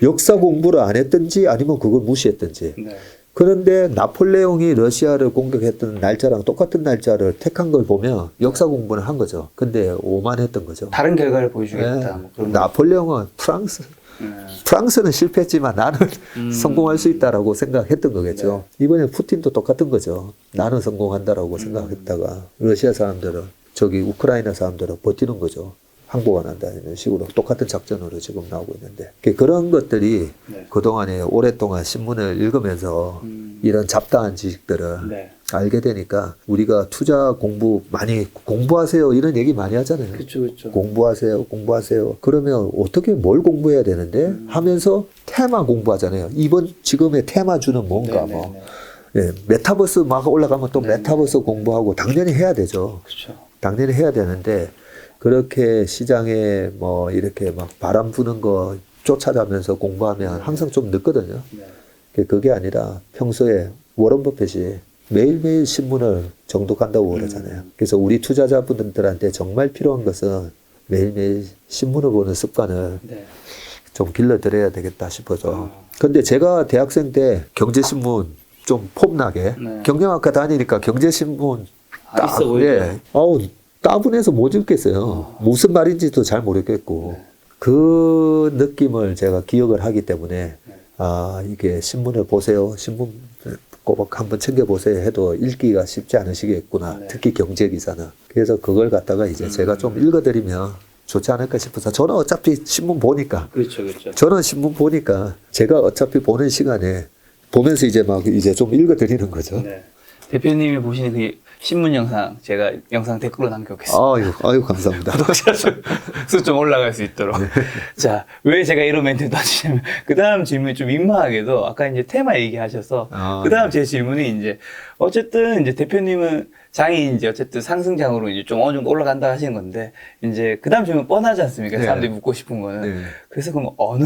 역사 공부를 안 했든지 아니면 그걸 무시했든지. 그런데 나폴레옹이 러시아를 공격했던 날짜랑 똑같은 날짜를 택한 걸 보면 역사 공부는 한 거죠. 근데 오만했던 거죠. 다른 결과를 보여주겠다. 뭐 그런 나폴레옹은 프랑스는 실패했지만 나는 성공할 수 있다라고 생각했던 거겠죠. 이번에 푸틴도 똑같은 거죠. 나는 성공한다라고 생각했다가 러시아 사람들은 우크라이나 사람들은 버티는 거죠. 항복안 한다 이런 식으로 똑같은 작전으로 지금 나오고 있는데 그런 것들이 그동안에 오랫동안 신문을 읽으면서 이런 잡다한 지식들을 알게 되니까 우리가 투자 공부 많이 공부하세요 이런 얘기 많이 하잖아요. 그렇죠. 공부하세요. 그러면 어떻게 뭘 공부해야 되는데 하면서 테마 공부하잖아요. 이번 지금의 테마주는 뭔가 뭐 예, 메타버스 막 올라가면 또 메타버스 공부하고 당연히 해야 되죠. 그렇죠. 당연히 해야 되는데 그렇게 시장에 뭐 이렇게 막 바람 부는 거 쫓아가면서 공부하면 항상 좀 늦거든요. 그게 아니라 평소에 워런 버핏이 매일매일 신문을 정독한다고 그러잖아요. 그래서 우리 투자자분들한테 정말 필요한 것은 매일매일 신문을 보는 습관을 좀 길러드려야 되겠다 싶어서. 근데 제가 대학생 때 경제신문 좀 폼나게 경영학과 다니니까 경제신문 있어 보이죠? 예. 따분해서 못 읽겠어요. 무슨 말인지도 잘 모르겠고. 그 느낌을 제가 기억을 하기 때문에 아, 이게 신문을 보세요. 신문 꼭 한번 챙겨보세요 해도 읽기가 쉽지 않으시겠구나. 특히 경제기사는. 그래서 그걸 갖다가 이제 제가 좀 읽어드리면 좋지 않을까 싶어서 저는 어차피 신문 보니까. 그렇죠. 저는 신문 보니까 제가 어차피 보는 시간에 보면서 이제 막 이제 좀 읽어드리는 거죠. 대표님이 보시는 그 신문 영상 제가 영상 댓글로 남겨놓겠습니다. 아유, 감사합니다. 구독자 수 좀 올라갈 수 있도록. 자, 왜 제가 이런 멘트를 던지냐면, 그 다음 질문이 좀 민망하게도, 아까 이제 테마 얘기하셔서, 그 다음 제 질문이 이제, 어쨌든 이제 대표님은 장이 이제 어쨌든 상승장으로 이제 좀 어느 정도 올라간다 하시는 건데, 이제 그 다음 질문 뻔하지 않습니까? 사람들이 묻고 싶은 거는. 그래서 그럼 어느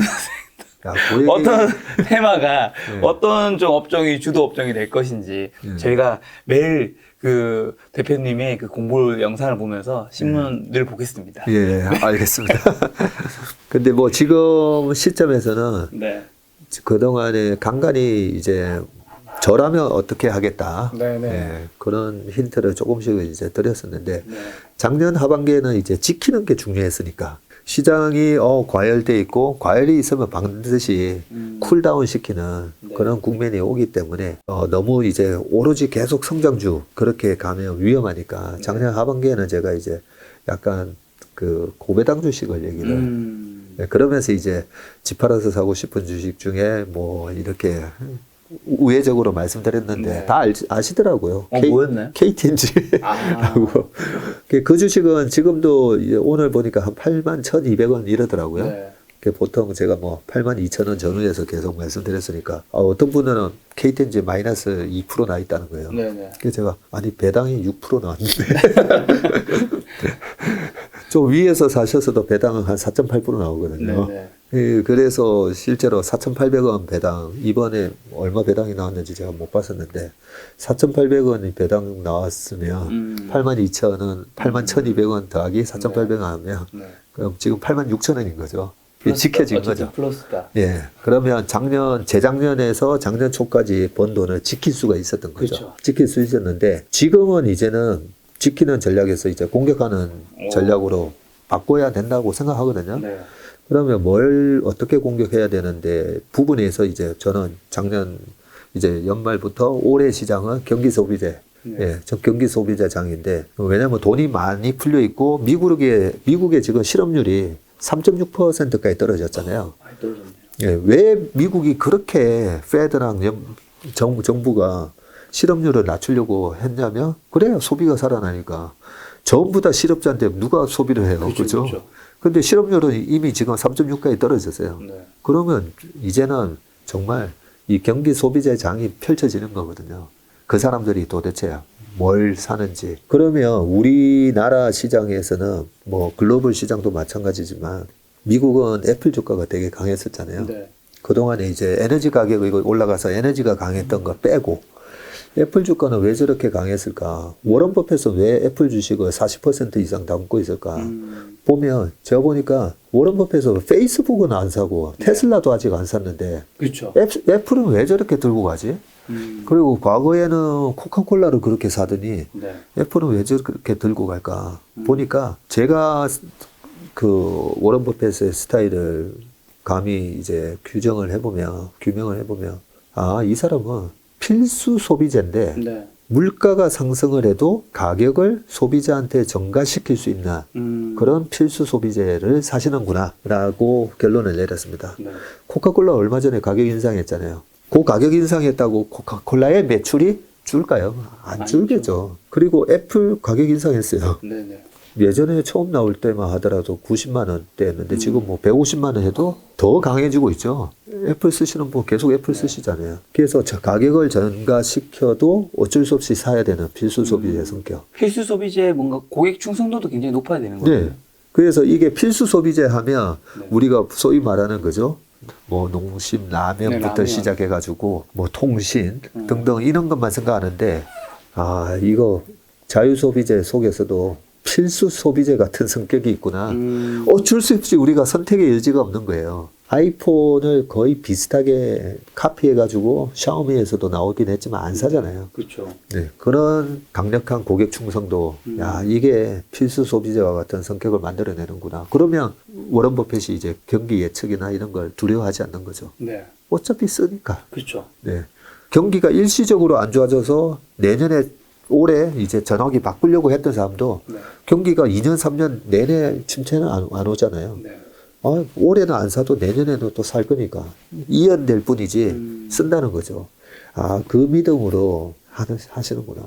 어떤 테마가 어떤 좀 업종이 주도 업종이 될 것인지 저희가 매일 그 대표님의 그 공부 영상을 보면서 신문을 보겠습니다. 예, 알겠습니다. 근데 뭐 지금 시점에서는 그동안에 간간히 이제 저라면 어떻게 하겠다. 예, 그런 힌트를 조금씩 이제 드렸었는데 작년 하반기에는 이제 지키는 게 중요했으니까 시장이 과열돼 있고 과열이 있으면 반드시 쿨다운 시키는 그런 국면이 오기 때문에 너무 이제 오로지 계속 성장주 그렇게 가면 위험하니까 작년 하반기에는 제가 이제 약간 그 고배당 주식을 얘기를 네, 그러면서 이제 집 팔아서 사고 싶은 주식 중에 뭐 이렇게 우회적으로 말씀드렸는데 다 아시더라고요. 뭐였나요? KTNG라고. 그 주식은 지금도 오늘 보니까 한 81,200원 이러더라고요. 보통 제가 뭐 82,000원 전후에서 계속 말씀드렸으니까 어떤 분은 KTNG 마이너스 2% 나 있다는 거예요. 그래서 제가 아니 배당이 6% 나왔는데 좀 위에서 사셔서도 배당은 한 4.8% 나오거든요. 그래서 실제로 4,800원 배당, 이번에 얼마 배당이 나왔는지 제가 못 봤었는데, 4,800원이 배당 나왔으면, 82,000원, 81,200원 더하기 4,800원 하면, 그럼 지금 86,000원인 거죠. 지켜진 거죠. 플러스다. 예. 그러면 재작년에서 작년 초까지 번 돈을 지킬 수가 있었던 거죠. 그렇죠. 지킬 수 있었는데, 지금은 이제는 지키는 전략에서 이제 공격하는 전략으로 바꿔야 된다고 생각하거든요. 그러면 뭘 어떻게 공격해야 되는데 부분에서 이제 저는 작년 이제 연말부터 올해 시장은 경기 소비재, 예, 경기 소비재 장인데 왜냐하면 돈이 많이 풀려 있고 미국의 지금 실업률이 3.6%까지 떨어졌잖아요. 많이 떨어졌네요. 예, 왜 미국이 그렇게 페드랑 정부가 실업률을 낮추려고 했냐면 그래야 소비가 살아나니까 전부 다 실업자인데 누가 소비를 해요, 그렇죠? 근데 실업률은 이미 지금 3.6까지 떨어졌어요. 그러면 이제는 정말 이 경기 소비재 장이 펼쳐지는 거거든요. 그 사람들이 도대체 뭘 사는지. 그러면 우리나라 시장에서는 뭐 글로벌 시장도 마찬가지지만 미국은 애플 주가가 되게 강했었잖아요. 그동안에 이제 에너지 가격이 올라가서 에너지가 강했던 거 빼고 애플 주가는 왜 저렇게 강했을까? 워런 버핏은 왜 애플 주식을 40% 이상 담고 있을까? 보면 제가 보니까 워런 버핏은 페이스북은 안 사고 테슬라도 아직 안 샀는데 그렇죠. 애플은 왜 저렇게 들고 가지? 그리고 과거에는 코카콜라를 그렇게 사더니 애플은 왜 저렇게 들고 갈까? 보니까 제가 그 워런 버핏의 스타일을 감히 이제 규명을 해보면 아, 이 사람은 필수 소비재인데 물가가 상승을 해도 가격을 소비자한테 전가시킬 수 있는 그런 필수 소비재를 사시는구나 라고 결론을 내렸습니다. 코카콜라 얼마 전에 가격 인상했잖아요. 그 가격 인상했다고 코카콜라의 매출이 줄까요? 안 안 줄겠죠. 그리고 애플 가격 인상했어요. 네네. 예전에 처음 나올 때만 하더라도 90만 원대였는데 지금 뭐 150만 원 해도 더 강해지고 있죠. 애플 쓰시는 분 계속 애플 쓰시잖아요. 그래서 저 가격을 전가시켜도 어쩔 수 없이 사야 되는 필수 소비재 성격. 필수 소비재 뭔가 고객 충성도도 굉장히 높아야 되는 거예요. 네. 그래서 이게 필수 소비재 하면 네. 우리가 소위 말하는 거죠. 뭐 농심, 라면부터 네, 라면. 시작해가지고 뭐 통신 등등 이런 것만 생각하는데 아 이거 자유소비재 속에서도 필수 소비재 같은 성격이 있구나. 어쩔 수 없이 우리가 선택의 여지가 없는 거예요. 아이폰을 거의 비슷하게 카피해가지고 샤오미에서도 나오긴 했지만 안 사잖아요. 그렇죠. 네, 그런 강력한 고객 충성도, 야, 이게 필수 소비재와 같은 성격을 만들어내는구나. 그러면 워런 버핏이 이제 경기 예측이나 이런 걸 두려워하지 않는 거죠. 네. 어차피 쓰니까. 그렇죠. 네. 경기가 일시적으로 안 좋아져서 내년에 올해 이제 전화기 바꾸려고 했던 사람도 네. 경기가 2년, 3년 내내 침체는 안 오잖아요. 네. 올해는 안 사도 내년에는 또 살 거니까. 이연될 뿐이지 쓴다는 거죠. 아, 그 믿음으로 하시는구나.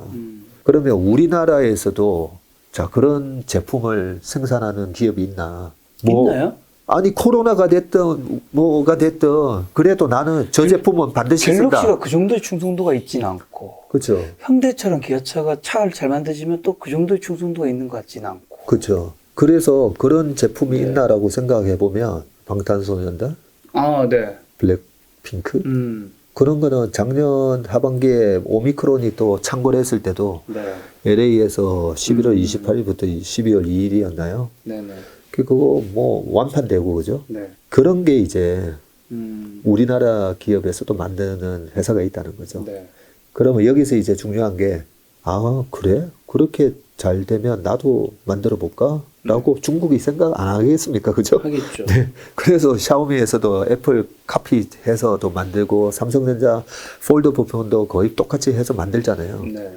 그러면 우리나라에서도 자, 그런 제품을 생산하는 기업이 있나? 있나요? 아니, 코로나가 됐든 뭐가 됐든 그래도 나는 저 제품은 반드시 쓴다. 갤럭시가 그 정도의 충성도가 있지는 않고 그렇죠. 현대처럼 기아차가 차를 잘 만드시면 또 그 정도의 충성도가 있는 것 같지는 않고. 그렇죠. 그래서 그런 제품이 있나라고 생각해 보면 방탄소년단, 아, 네. 블랙핑크 그런 거는 작년 하반기에 오미크론이 또 창궐했을 때도 네. LA에서 11월 28일부터 12월 2일이었나요? 네네. 그거 뭐 완판되고 그죠? 네. 그런 게 이제 음. 우리나라 기업에서도 만드는 회사가 있다는 거죠. 네. 그러면 여기서 이제 중요한 게, 아, 그래? 그렇게 잘 되면 나도 만들어 볼까? 라고 중국이 생각 안 하겠습니까? 그죠? 하겠죠. 네. 그래서 샤오미에서도 애플 카피해서도 만들고, 삼성전자 폴더폰 폰도 거의 똑같이 해서 만들잖아요. 네.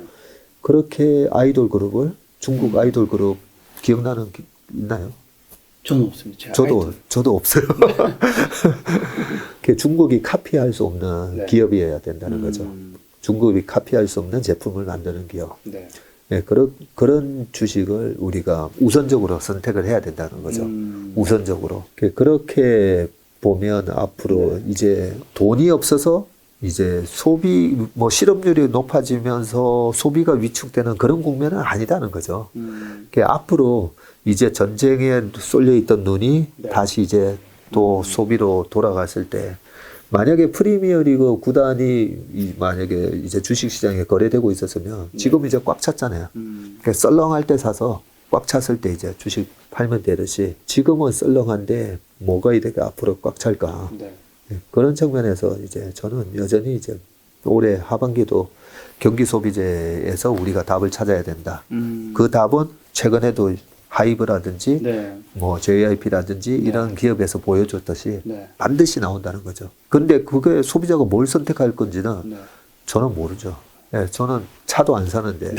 그렇게 아이돌 그룹을, 중국 아이돌 그룹 기억나는 있나요? 저는 없습니다. 제가 아이돌. 저도 없어요. 그 중국이 카피할 수 없는 네. 기업이어야 된다는 거죠. 중국이 카피할 수 없는 제품을 만드는 기업. 네. 네, 그런 주식을 우리가 우선적으로 선택을 해야 된다는 거죠. 우선적으로. 그렇게 보면 앞으로 이제 돈이 없어서 이제 소비, 뭐 실업률이 높아지면서 소비가 위축되는 그런 국면은 아니다는 거죠. 앞으로 이제 전쟁에 쏠려 있던 눈이 네. 다시 이제 또 소비로 돌아갔을 때 만약에 프리미어리그 구단이 만약에 이제 주식시장에 거래되고 있었으면 지금 이제 꽉 찼잖아요. 그러니까 썰렁할 때 사서 꽉 찼을 때 이제 주식 팔면 되듯이 지금은 썰렁한데 뭐가 이렇게 앞으로 꽉 찰까. 네. 네, 그런 측면에서 이제 저는 여전히 이제 올해 하반기도 경기 소비재에서 우리가 답을 찾아야 된다. 그 답은 최근에도 하이브라든지 네. 뭐 JIP라든지 이런 기업에서 보여줬듯이 네. 반드시 나온다는 거죠. 근데 그게 소비자가 뭘 선택할 건지는 네. 저는 모르죠. 예, 저는 차도 안 사는데.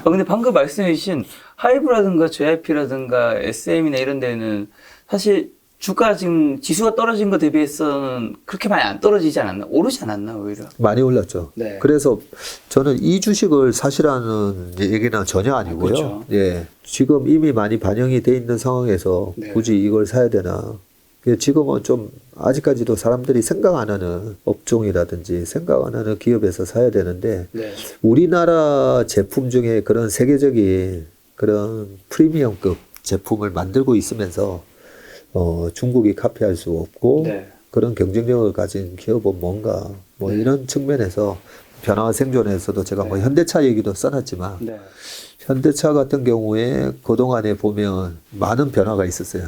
근데 방금 말씀해 주신 하이브라든가 JIP라든가 SM이나 이런 데는 사실 주가 지금 지수가 떨어진 거 대비해서는 그렇게 많이 안 떨어지지 않았나? 오르지 않았나, 오히려? 많이 올랐죠. 네. 그래서 저는 이 주식을 사시라는 얘기는 전혀 아니고요. 그렇죠. 예. 지금 이미 많이 반영이 돼 있는 상황에서 네. 굳이 이걸 사야 되나. 지금은 좀 아직까지도 사람들이 생각 안 하는 업종이라든지 생각 안 하는 기업에서 사야 되는데 네. 우리나라 제품 중에 그런 세계적인 그런 프리미엄급 제품을 만들고 있으면서 중국이 카피할 수 없고 네. 그런 경쟁력을 가진 기업은 뭔가 뭐 이런 측면에서 변화와 생존에서도 제가 뭐 현대차 얘기도 써놨지만 네. 현대차 같은 경우에 그동안에 보면 많은 변화가 있었어요.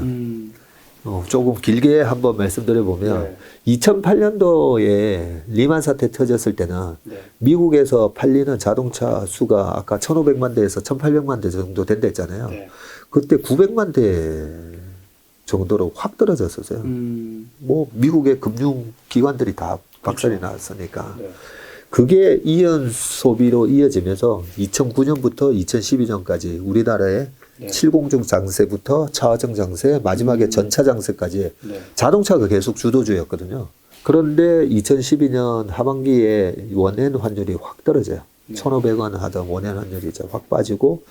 조금 길게 한번 말씀드려보면 네. 2008년도에 리만 사태 터졌을 때는 네. 미국에서 팔리는 자동차 수가 아까 1,500만 대에서 1,800만 대 정도 된다 했잖아요. 네. 그때 900만 대 정도로 확 떨어졌었어요. 뭐 미국의 금융기관들이 다 박살이 났으니까. 네. 그게 이연 소비로 이어지면서 2009년부터 2012년까지 우리나라의 네. 7공중 장세부터 차화정 장세, 마지막에 전차 장세까지 네. 자동차가 계속 주도주였거든요. 그런데 2012년 하반기에 원엔 환율이 확 떨어져요. 네. 1,500원 하던 원엔 환율이 이제 확 빠지고,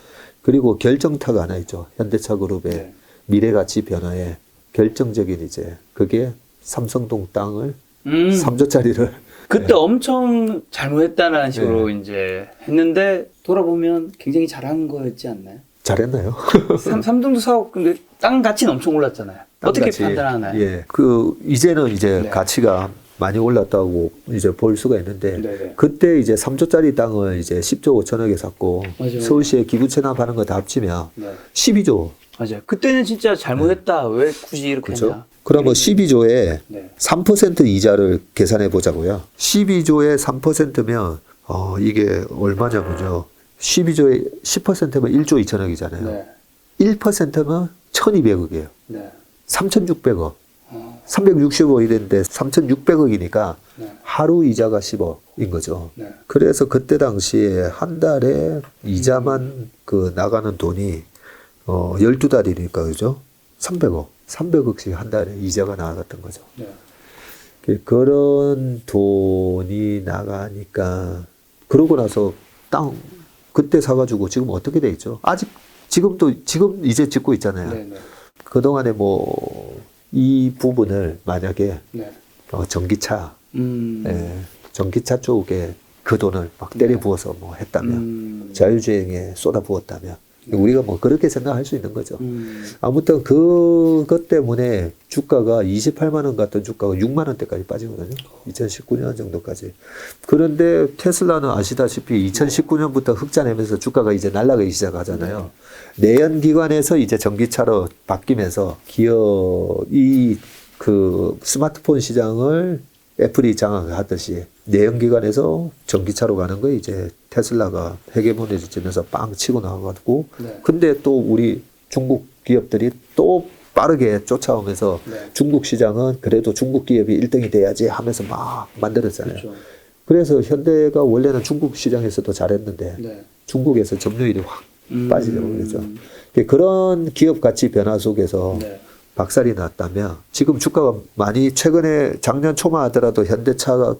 그리고 결정타가 하나 있죠. 현대차 그룹의 네. 미래가치 변화에 결정적인 이제 그게 삼성동 땅을 음. 3조짜리를 그때 엄청 잘못했다는 식으로 네. 이제 했는데 돌아보면 굉장히 잘한 거였지 않나요? 잘했나요? 삼성도 사고 근데 땅 가치는 엄청 올랐잖아요. 어떻게 땅같이, 판단하나요? 예. 이제는 이제 네. 가치가 많이 올랐다고 이제 볼 수가 있는데, 네네. 그때 이제 3조짜리 땅을 이제 10조 5천억에 샀고, 맞아요. 서울시에 기부 체납하는 거 다 합치면 네. 12조. 맞아요. 그때는 진짜 잘못했다. 왜 굳이 이렇게 그렇죠? 했냐? 그러면 12조에 네. 3% 이자를 계산해 보자고요. 12조에 3%면, 이게 얼마냐면요. 12조에 10%면 1조 2천억이잖아요. 네. 1%면 1200억이에요. 네. 3600억. 어, 365이 됐는데 3600억이니까 네. 하루 이자가 10억인 거죠. 네. 그래서 그때 당시에 한 달에 이자만 그 나가는 돈이 12달이니까 그죠? 300억. 300억씩 한 달에 이자가 나갔던 거죠. 네. 그런 돈이 나가니까 그러고 나서 땅 그때 사가지고 지금 어떻게 돼 있죠? 아직 지금 이제 짓고 있잖아요. 네. 네. 그동안에 뭐 이 부분을 만약에 네. 전기차, 음. 예, 전기차 쪽에 그 돈을 막 때려 부어서 뭐 했다면, 자율주행에 쏟아 부었다면, 우리가 뭐 그렇게 생각할 수 있는 거죠. 아무튼 그것 때문에 주가가 28만 원 같던 주가가 6만 원대까지 빠지거든요. 2019년 정도까지. 그런데 테슬라는 아시다시피 2019년부터 흑자 내면서 주가가 이제 날아가기 시작하잖아요. 내연기관에서 이제 전기차로 바뀌면서 기업이 그 스마트폰 시장을 애플이 장악하듯이 내연기관에서 전기차로 가는 거 이제 테슬라가 헤게모니지면서 빵 치고 나와가지고, 네. 근데 또 우리 중국 기업들이 또 빠르게 쫓아오면서 네. 중국 시장은 그래도 중국 기업이 1등이 돼야지 하면서 막 만들었잖아요. 그렇죠. 그래서 현대가 원래는 중국 시장에서도 잘했는데 네. 중국에서 점유율이 확 빠지려고 그러죠. 음. 그런 기업 가치 변화 속에서 네. 박살이 났다면 지금 주가가 많이 최근에 작년 초만 하더라도 현대차가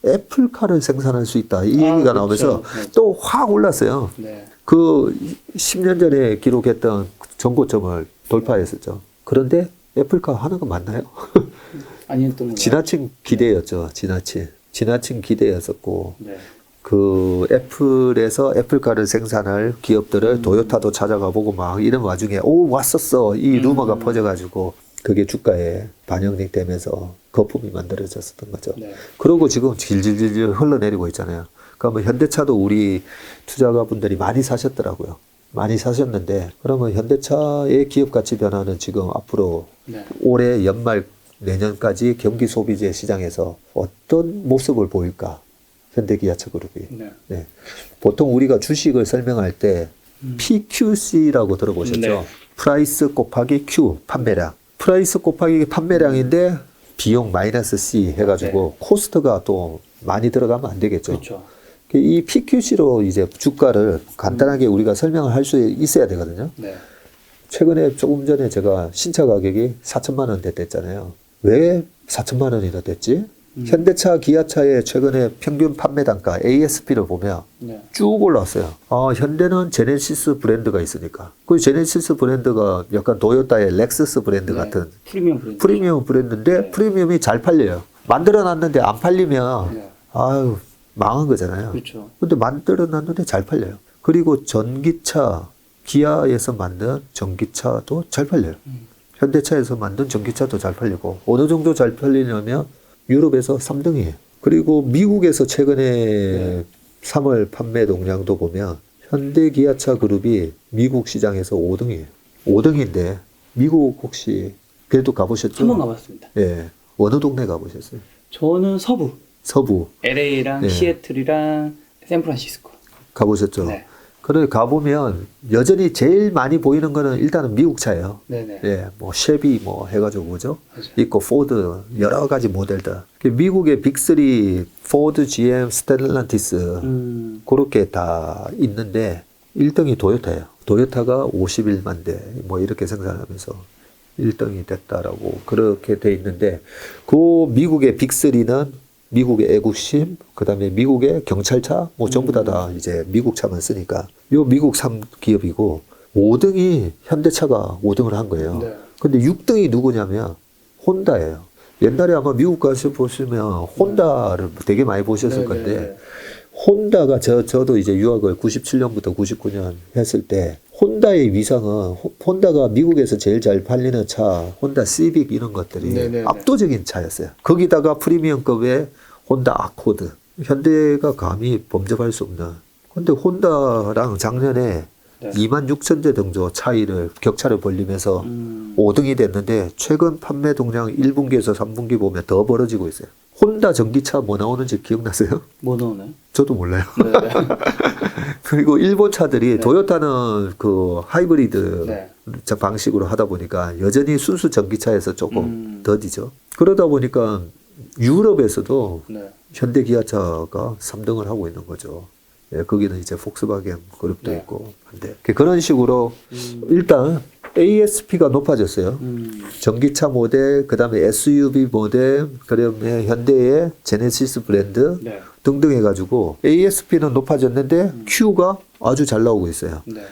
애플카를 생산할 수 있다 이 얘기가 그렇죠. 나오면서 네. 또 확 올랐어요. 네. 그 10년 전에 기록했던 전고점을 돌파했었죠. 그런데 애플카 하는 거 맞나요? 아니었던 거예요. 지나친 기대였죠. 지나친 기대였었고, 네. 그 애플에서 애플카를 생산할 기업들을 도요타도 찾아가 보고 막 이런 와중에 오 왔었어 이 루머가 퍼져가지고 그게 주가에 반영이 되면서 거품이 만들어졌었던 거죠. 네. 그러고 지금 질질질 흘러내리고 있잖아요. 그러면 현대차도 우리 투자가분들이 많이 사셨더라고요. 많이 사셨는데 그러면 현대차의 기업 가치 변화는 지금 앞으로 네. 올해 연말 내년까지 경기 소비재 시장에서 어떤 모습을 보일까? 현대기아차 그룹이. 네. 네. 보통 우리가 주식을 설명할 때 PQC라고 들어보셨죠? 네. 프라이스 곱하기 Q, 판매량. 프라이스 곱하기 판매량인데 비용 마이너스 C 해가지고 코스트가 또 많이 들어가면 안 되겠죠. 그렇죠. 이 PQC로 이제 주가를 간단하게 우리가 설명을 할 수 있어야 되거든요. 네. 최근에 조금 전에 제가 신차 가격이 4천만 원 됐댔잖아요. 왜 4천만 원이나 됐지? 현대차, 기아차의 최근에 평균 판매 단가 ASP를 보면 네. 쭉 올라왔어요. 현대는 제네시스 브랜드가 있으니까. 그 제네시스 브랜드가 약간 도요타의 렉서스 브랜드 네. 같은 프리미엄 브랜드. 프리미엄 브랜드인데 네. 프리미엄이 잘 팔려요. 만들어 놨는데 안 팔리면 네. 아유 망한 거잖아요. 그렇죠. 근데 만들어 놨는데 잘 팔려요. 그리고 전기차, 기아에서 만든 전기차도 잘 팔려요. 현대차에서 만든 전기차도 잘 팔리고 어느 정도 잘 팔리냐면 유럽에서 3등이에요. 그리고 미국에서 최근에 3월 판매 동량도 보면 현대 기아차 그룹이 미국 시장에서 5등이에요. 5등인데 미국 혹시 그래도 가보셨죠? 한번 가봤습니다. 예. 어느 동네 가보셨어요? 저는 서부. 서부 LA랑 네. 시애틀이랑 샌프란시스코. 가보셨죠? 네. 그래 가보면 여전히 제일 많이 보이는 거는 일단은 미국 차예요. 네네. 예, 뭐 쉐비 뭐 해가지고 뭐죠? 맞아요. 있고 포드 여러 가지 모델들. 미국의 빅3 포드, GM, 스텔란티스 그렇게 다 있는데 1등이 도요타예요. 도요타가 51만 대 뭐 이렇게 생산하면서 1등이 됐다라고 그렇게 돼 있는데 그 미국의 빅3는 미국의 애국심, 그다음에 미국의 경찰차 뭐 전부 다 이제 미국 차만 쓰니까 요 미국 3기업이고 5등이 현대차가 5등을 한 거예요. 네. 근데 6등이 누구냐면 혼다예요. 옛날에 아마 미국 가서 보시면 혼다를 되게 많이 보셨을 건데 혼다가 저도 이제 유학을 97년부터 99년 했을 때 혼다의 위상은 혼다가 미국에서 제일 잘 팔리는 차 혼다 시빅 이런 것들이 네네네. 압도적인 차였어요. 거기다가 프리미엄급의 혼다 아코드. 현대가 감히 범접할 수 없는. 근데 혼다랑 작년에 26,000대 정도 차이를 격차를 벌리면서 5등이 됐는데 최근 판매 동량 1분기에서 3분기 보면 더 벌어지고 있어요. 혼다 전기차 뭐 나오는지 기억나세요? 뭐 나오나요? 저도 몰라요. 네. 그리고 일본 차들이 도요타는 그 하이브리드 네. 방식으로 하다 보니까 여전히 순수 전기차에서 조금 더디죠. 그러다 보니까 유럽에서도 네. 현대 기아차가 3등을 하고 있는 거죠. 예, 거기는 이제 폭스바겐 그룹도 네. 있고 한데 그런 식으로 일단 ASP가 높아졌어요. 전기차 모델, 그다음에 SUV 모델, 그다음에 현대의 제네시스 브랜드 네. 등등 해가지고 ASP는 높아졌는데 Q가 아주 잘 나오고 있어요. 네.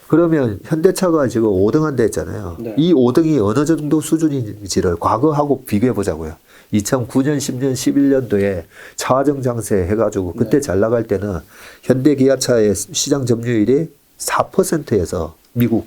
그러면 현대차가 지금 5등 한대 했잖아요. 네. 이 5등이 어느 정도 수준인지를 과거하고 비교해 보자고요. 2009년, 10년, 11년도에 차화정 장세 해가지고 그때 잘 나갈 때는 현대 기아차의 시장 점유율이 4%에서 미국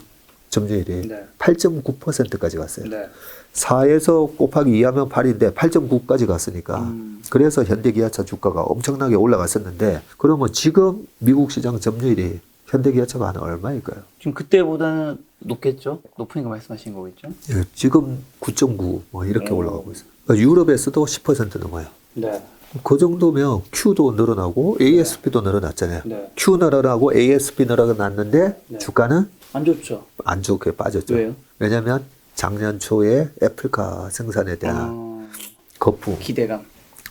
점유율이 8.9%까지 갔어요. 네. 4에서 곱하기 2하면 8인데 8.9까지 갔으니까 그래서 현대 기아차 주가가 엄청나게 올라갔었는데 그러면 지금 미국 시장 점유율이 현대 기아차가 한 얼마일까요? 지금 그때보다는 높겠죠? 높으니까 말씀하신 거겠죠? 예, 지금 9.9 뭐 이렇게 올라가고 있어요. 그러니까 유럽에서도 10% 넘어요. 네. 그 정도면 Q도 늘어나고 ASP도 늘어났잖아요. 네. Q 늘어나고 ASP 늘어났는데 네. 주가는 안 좋죠. 안 좋게 빠졌죠. 왜요? 왜냐하면 작년 초에 애플카 생산에 대한 거품. 기대감.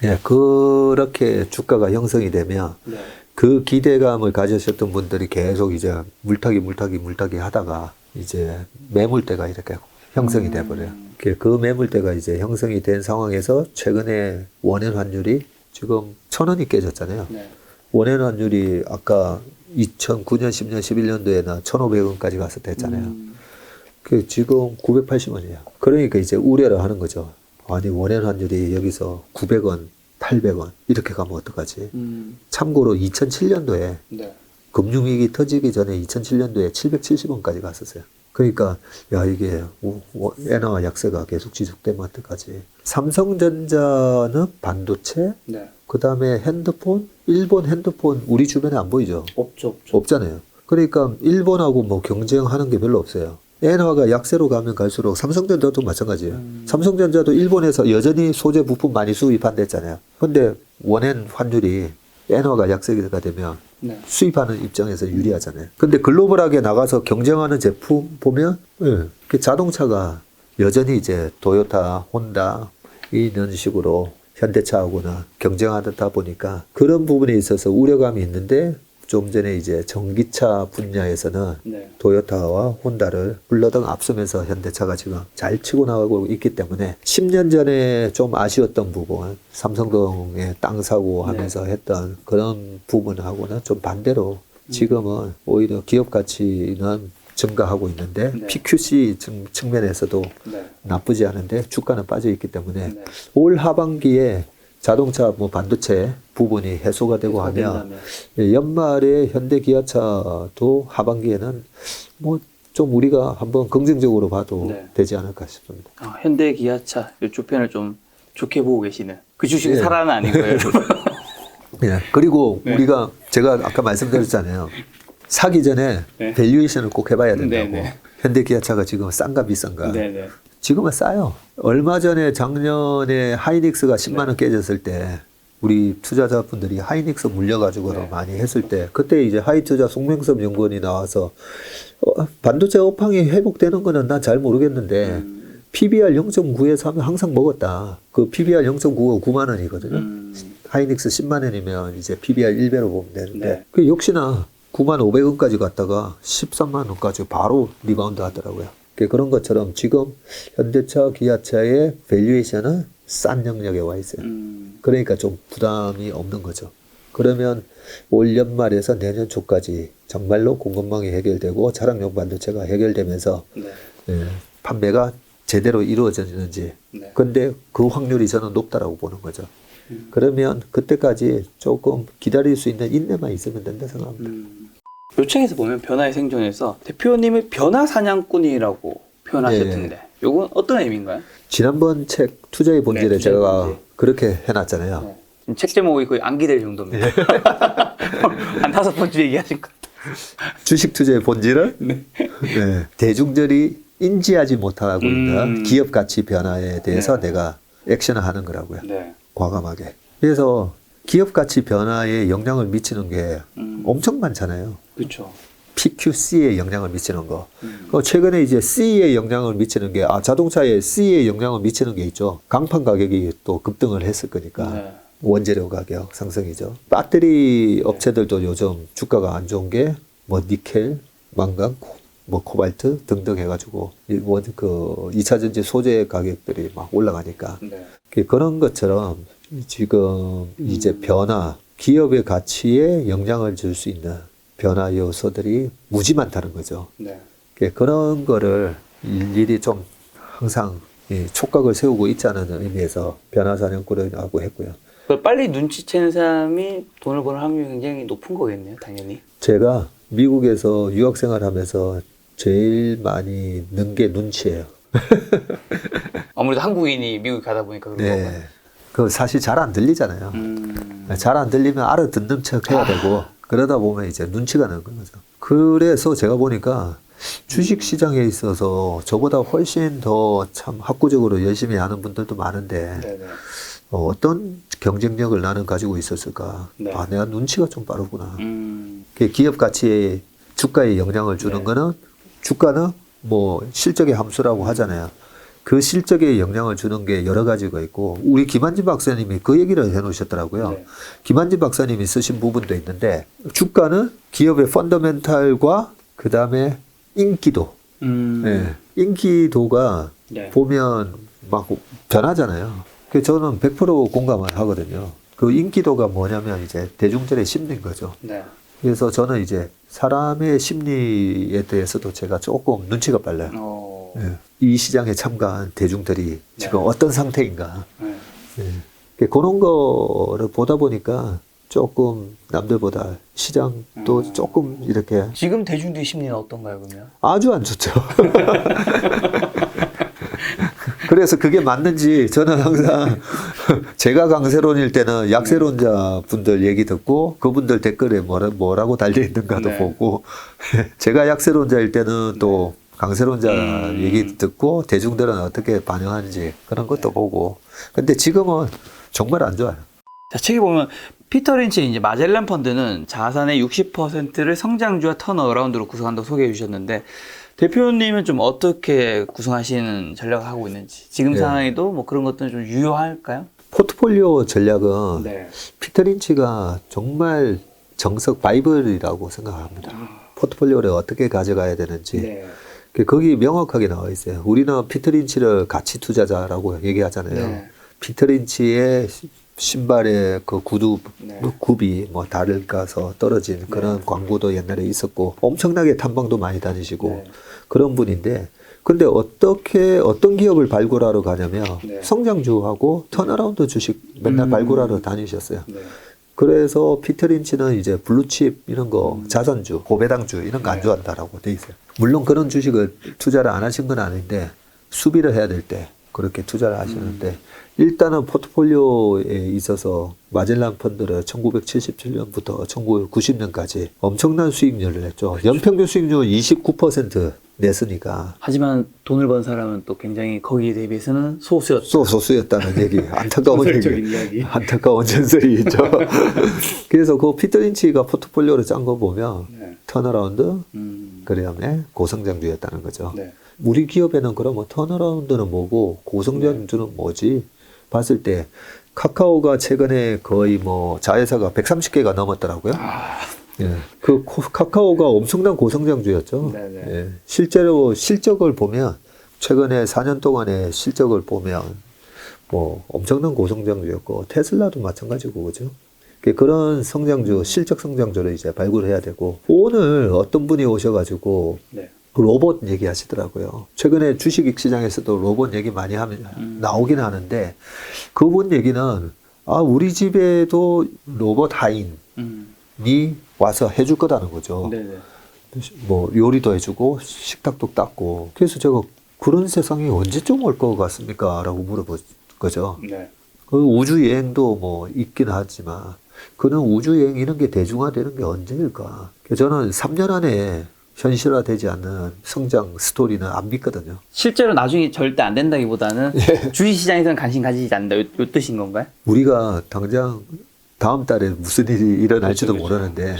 예, 그렇게 주가가 형성이 되면 네. 그 기대감을 가지셨던 분들이 계속 이제 물타기 하다가 이제 매물대가 이렇게 형성이 돼버려요. 그 매물대가 이제 형성이 된 상황에서 최근에 원엔 환율이 지금 1,000원이 깨졌잖아요. 네. 원엔 환율이 아까 2009년, 10년, 11년도에는 1,500원까지 갔었다 했잖아요. 그 지금 980원이에요. 그러니까 이제 우려를 하는 거죠. 아니 원엔 환율이 여기서 900원, 800원 이렇게 가면 어떡하지? 참고로 2007년도에 네. 금융위기 터지기 전에 2007년도에 770원까지 갔었어요. 그러니까 야 이게 엔화 약세가 계속 지속되면 어떡하지? 삼성전자는 반도체, 네. 그 다음에 핸드폰, 일본 핸드폰 우리 주변에 안 보이죠? 없죠. 없잖아요. 그러니까 일본하고 뭐 경쟁하는 게 별로 없어요. 엔화가 약세로 가면 갈수록 삼성전자도 마찬가지예요. 삼성전자도 일본에서 여전히 소재 부품 많이 수입한댔잖아요. 근데 원엔 환율이 엔화가 약세가 되면 네. 수입하는 입장에서 유리하잖아요. 근데 글로벌하게 나가서 경쟁하는 제품 보면 그 자동차가 여전히 이제 도요타, 혼다 이런 식으로 현대차하고는 경쟁하다 보니까 그런 부분에 있어서 우려감이 있는데 좀 전에 이제 전기차 분야에서는 네. 도요타와 혼다를 불러등 앞서면서 현대차가 지금 잘 치고 나가고 있기 때문에 10년 전에 좀 아쉬웠던 부분, 삼성동에 땅 사고 하면서 했던 그런 부분하고는 좀 반대로 지금은 오히려 기업 가치는 증가하고 있는데 네. PQC 측면에서도 네. 나쁘지 않은데 주가는 빠져 있기 때문에 네. 올 하반기에 자동차 뭐 반도체 부분이 해소가 되고 하면 예, 연말에 현대 기아차도 하반기에는 뭐 좀 우리가 한번 긍정적으로 봐도 네. 되지 않을까 싶습니다. 현대 기아차 이쪽 편을 좀 좋게 보고 계시는 그 주식의 예. 살아는 아닌 거예요. 예. 그리고 네. 우리가 제가 아까 말씀드렸잖아요. 사기 전에 네. 밸류에이션을 꼭 해봐야 된다고. 네, 네. 현대 기아차가 지금 싼가 비싼가. 네네. 지금은 싸요. 얼마 전에 작년에 하이닉스가 10만 원 깨졌을 때 우리 투자자분들이 하이닉스 물려가지고 네. 많이 했을 때 그때 이제 하이투자 송명섭 연구원이 나와서 반도체 업황이 회복되는 거는 난 잘 모르겠는데 PBR 0.9에서 하면 항상 먹었다. 그 PBR 0.9가 9만 원이거든요. 하이닉스 10만 원이면 이제 PBR 1배로 보면 되는데 네. 그 역시나 9만 500원까지 갔다가 13만 원까지 바로 리바운드 하더라고요. 그런 것처럼 지금 현대차, 기아차의 밸류에이션은 싼 영역에 와 있어요. 그러니까 좀 부담이 없는 거죠. 그러면 올 연말에서 내년 초까지 정말로 공급망이 해결되고 차량용 반도체가 해결되면서 네. 예, 판매가 제대로 이루어지는지. 네. 근데 그 확률이 저는 높다라고 보는 거죠. 그러면 그때까지 조금 기다릴 수 있는 인내만 있으면 된다 생각합니다. 요 책에서 보면 변화의 생존에서 대표님을 변화 사냥꾼이라고 표현하셨던데 요건 어떤 의미인가요? 지난번 책 투자의 본질에 네, 투자의 제가 본질. 그렇게 해놨잖아요. 네. 지금 책 제목이 거의 암기될 정도입니다. 한 5번째 얘기하신 것 같아요. 주식 투자의 본질은 네, 대중들이 인지하지 못하고 있는 기업 가치 변화에 대해서 네. 내가 액션을 하는 거라고요. 네. 과감하게. 그래서 기업 가치 변화에 영향을 미치는 게 엄청 많잖아요. 그렇죠. PQC에 영향을 미치는 거. 최근에 이제 C에 영향을 미치는 게, 자동차에 C에 영향을 미치는 게 있죠. 강판 가격이 또 급등을 했을 거니까. 네. 원재료 가격 상승이죠. 배터리 업체들도 요즘 주가가 안 좋은 게, 뭐, 니켈, 망간, 뭐, 코발트 등등 해가지고, 그 2차전지 소재 가격들이 막 올라가니까. 네. 그런 것처럼 지금 이제 변화, 기업의 가치에 영향을 줄 수 있는 변화 요소들이 무지 많다는 거죠. 네. 그런 거를 일일이 좀 항상 촉각을 세우고 있자는 의미에서 변화사냥꾼이라고 했고요. 그걸 빨리 눈치채는 사람이 돈을 버는 확률이 굉장히 높은 거겠네요, 당연히. 제가 미국에서 유학생활 하면서 제일 많이 는 게 눈치예요. 아무래도 한국인이 미국 가다 보니까 그런 건가요? 네. 그 사실 잘 안 들리잖아요. 잘 안 들리면 알아듣는 척 해야 되고, 그러다 보면 이제 눈치가 나는 거죠. 그래서 제가 보니까 주식 시장에 있어서 저보다 훨씬 더 참 학구적으로 열심히 하는 분들도 많은데, 네네. 어떤 경쟁력을 나는 가지고 있었을까? 네. 내가 눈치가 좀 빠르구나. 기업 가치에 주가에 영향을 주는 네. 거는, 주가는 뭐 실적의 함수라고 하잖아요. 그 실적에 영향을 주는 게 여러 가지가 있고, 우리 김한진 박사님이 그 얘기를 해놓으셨더라고요. 네. 김한진 박사님이 쓰신 부분도 있는데, 주가는 기업의 펀더멘탈과 그 다음에 인기도. 네. 인기도가 네. 보면 막 변하잖아요. 그래서 저는 100% 공감을 하거든요. 그 인기도가 뭐냐면 이제 대중들의 심리인 거죠. 네. 그래서 저는 이제 사람의 심리에 대해서도 제가 조금 눈치가 빨라요. 예. 이 시장에 참가한 대중들이 지금 어떤 상태인가. 네. 예. 그런 거를 보다 보니까 조금 남들보다 시장도 조금 이렇게 지금 대중들의 심리는 어떤가요, 그러면? 아주 안 좋죠. 그래서 그게 맞는지 저는 항상 제가 강세론일 때는 약세론자 분들 얘기 듣고 그분들 댓글에 뭐라고 달려있는가도 네. 보고 제가 약세론자일 때는 또 강세론자 얘기 듣고 대중들은 어떻게 반응하는지 그런 것도 보고. 근데 지금은 정말 안 좋아요. 자, 책에 보면 피터 린치 이제 마젤란 펀드는 자산의 60%를 성장주와 턴어라운드로 구성한다고 소개해 주셨는데 대표님은 좀 어떻게 구성하시는 전략을 하고 있는지 지금 네. 상황에도 뭐 그런 것들은 좀 유효할까요? 포트폴리오 전략은 네. 피터 린치가 정말 정석 바이블이라고 생각합니다. 포트폴리오를 어떻게 가져가야 되는지. 네. 거기 명확하게 나와 있어요. 우리는 피터 린치를 가치 투자자라고 얘기하잖아요. 네. 피터 린치의 신발의 그 구두, 네. 굽이 뭐 달을 가서 떨어진 그런 광고도 옛날에 있었고, 엄청나게 탐방도 많이 다니시고, 네. 그런 분인데, 근데 어떤 기업을 발굴하러 가냐면, 네. 성장주하고 턴어라운드 주식 맨날 발굴하러 다니셨어요. 네. 그래서 피터 린치는 이제 블루칩 이런 거, 자선주, 고배당주 이런 거 안 네. 좋아한다라고 돼 있어요. 물론 그런 주식을 투자를 안 하신 건 아닌데, 수비를 해야 될 때 그렇게 투자를 하시는데, 일단은 포트폴리오에 있어서 마젤란 펀드를 1977년부터 1990년까지 엄청난 수익률을 냈죠. 연평균 수익률 29% 냈으니까. 하지만 돈을 번 사람은 또 굉장히 거기에 대비해서는 소수였다. 소수였다는 얘기, 안타까운 전설적인 얘기, 이야기. 안타까운 전설이 있죠. 그래서 그 피터 린치가 포트폴리오를 짠 거 보면 네. 턴어라운드, 그 다음에 고성장주였다는 거죠. 네. 우리 기업에는 그러면 턴어라운드는 뭐고 고성장주는 뭐지? 봤을 때 카카오가 최근에 거의 뭐 자회사가 130개가 넘었더라고요. 예. 카카오가 엄청난 고성장주였죠. 네네. 예. 실제로 실적을 보면 최근에 4년 동안의 실적을 보면 뭐 엄청난 고성장주였고 테슬라도 마찬가지고 그죠. 그런 성장주, 실적 성장주를 이제 발굴해야 되고 오늘 어떤 분이 오셔가지고 네. 로봇 얘기하시더라고요. 최근에 주식 시장에서도 로봇 얘기 많이 하면 나오긴 하는데 그분 얘기는 우리 집에도 로봇 하인이 와서 해줄 거다는 거죠. 네네. 뭐 요리도 해주고 식탁도 닦고. 그래서 제가 그런 세상이 언제쯤 올 것 같습니까? 라고 물어본 거죠. 네. 그 우주 여행도 뭐 있긴 하지만 그는 우주 여행 이런 게 대중화되는 게 언제일까? 저는 3년 안에 현실화되지 않는 성장 스토리는 안 믿거든요. 실제로 나중에 절대 안 된다기보다는 주식시장에서는 관심 가지지 않는다. 요 뜻인 건가요? 우리가 당장 다음 달에 무슨 일이 일어날지도 그렇죠, 모르는데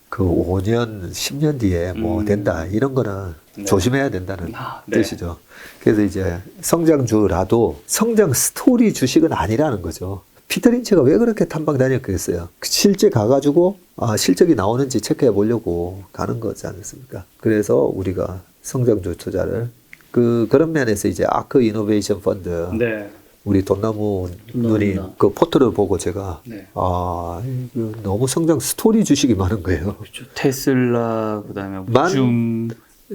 그 5년, 10년 뒤에 뭐 된다 이런 거는 네. 조심해야 된다는 네. 뜻이죠. 그래서 이제 성장주라도 성장 스토리 주식은 아니라는 거죠. 피터 린치가 왜 그렇게 탐방 다녔겠어요? 실제 가가지고 실적이 나오는지 체크해 보려고 가는 거지 않습니까? 그래서 우리가 성장주 투자를 그런 면에서 이제 아크 이노베이션 펀드 네. 우리 돈나무 누님 그 포트를 보고 제가 네. 이거 너무 성장 스토리 주식이 많은 거예요. 그렇죠. 테슬라 그다음에 줌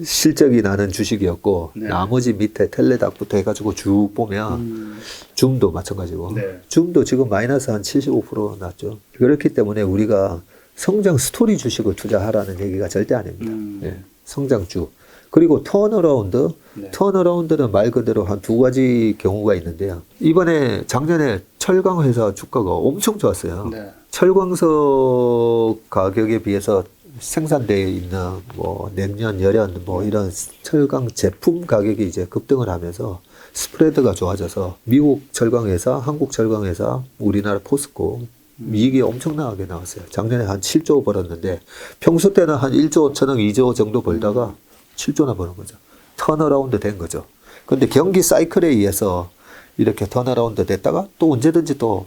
실적이 나는 주식이었고 네. 나머지 밑에 텔레닥부터 해가지고 쭉 보면 줌도 마찬가지고 네. 줌도 지금 마이너스 한 75% 났죠. 그렇기 때문에 우리가 성장 스토리 주식을 투자하라는 얘기가 절대 아닙니다. 예. 성장주 그리고 턴어라운드 네. 턴어라운드는 말 그대로 한 두 가지 경우가 있는데요. 이번에 작년에 철강 회사 주가가 엄청 좋았어요. 네. 철광석 가격에 비해서 생산되어 있는 뭐 냉연, 열연 뭐 이런 철강 제품 가격이 이제 급등을 하면서 스프레드가 좋아져서 미국 철강회사, 한국 철강회사, 우리나라 포스코 이익이 엄청나게 나왔어요. 작년에 한 7조 벌었는데 평소 때는 한 1조 5천억, 2조 정도 벌다가 7조나 버는 거죠. 턴어라운드 된 거죠. 근데 경기 사이클에 의해서 이렇게 턴어라운드 됐다가 또 언제든지 또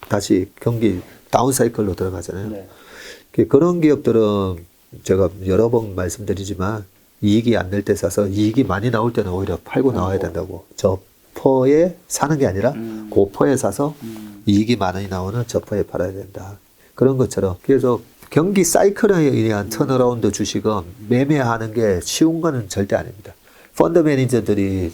다시 경기 다운 사이클로 들어가잖아요. 네. 그런 기업들은 제가 여러 번 말씀드리지만 이익이 안 날 때 사서 이익이 많이 나올 때는 오히려 팔고 나와야 된다고. 저퍼에 사는 게 아니라 고퍼에 사서 이익이 많이 나오는 저퍼에 팔아야 된다. 그런 것처럼. 그래서 경기 사이클에 의한 턴어라운드 주식은 매매하는 게 쉬운 거는 절대 아닙니다. 펀드 매니저들이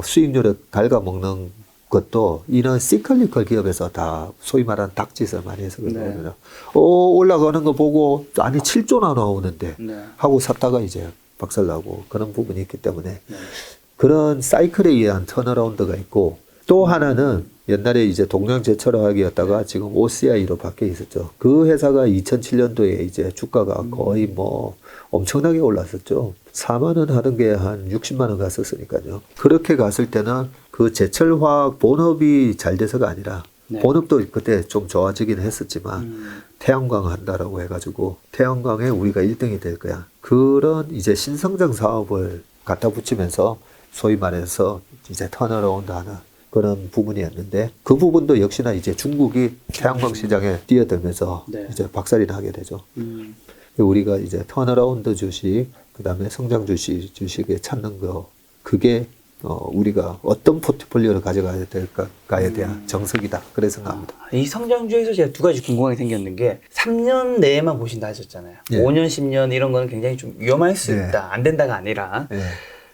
수익률을 갉아먹는 것도 이런 시클리컬 기업에서 다 소위 말하는 닭짓을 많이 해서 그러거든요. 네. 올라가는 거 보고 아니 7조나 나오는데 네. 하고 샀다가 이제 박살나고 그런 부분이 있기 때문에 네. 그런 사이클에 의한 턴어라운드가 있고 또 하나는 옛날에 이제 동양제철화학이었다가 지금 OCI로 바뀌어 있었죠. 그 회사가 2007년도에 이제 주가가 거의 뭐 엄청나게 올랐었죠. 4만 원 하던 게 한 60만 원 갔었으니까요. 그렇게 갔을 때는 그 제철화학 본업이 잘 돼서가 아니라 네. 본업도 그때 좀 좋아지긴 했었지만 태양광 한다라고 해가지고 태양광에 우리가 1등이 될 거야. 그런 이제 신성장 사업을 갖다 붙이면서 소위 말해서 이제 턴어라운드 하는 그런 부분이었는데 그 부분도 역시나 이제 중국이 태양광 시장에 뛰어들면서 네. 이제 박살이 나게 되죠. 우리가 이제 턴어라운드 주식, 그 다음에 성장 주식에 찾는 거, 그게 우리가 어떤 포트폴리오를 가져가야 될까에 대한 정석이다. 그래 생각합니다. 이 성장주에서 제가 두 가지 궁금한 게 생겼는 게 3년 내에만 보신다 하셨잖아요. 네. 5년, 10년 이런 거는 굉장히 좀 위험할 수 네. 있다. 안 된다가 아니라. 네.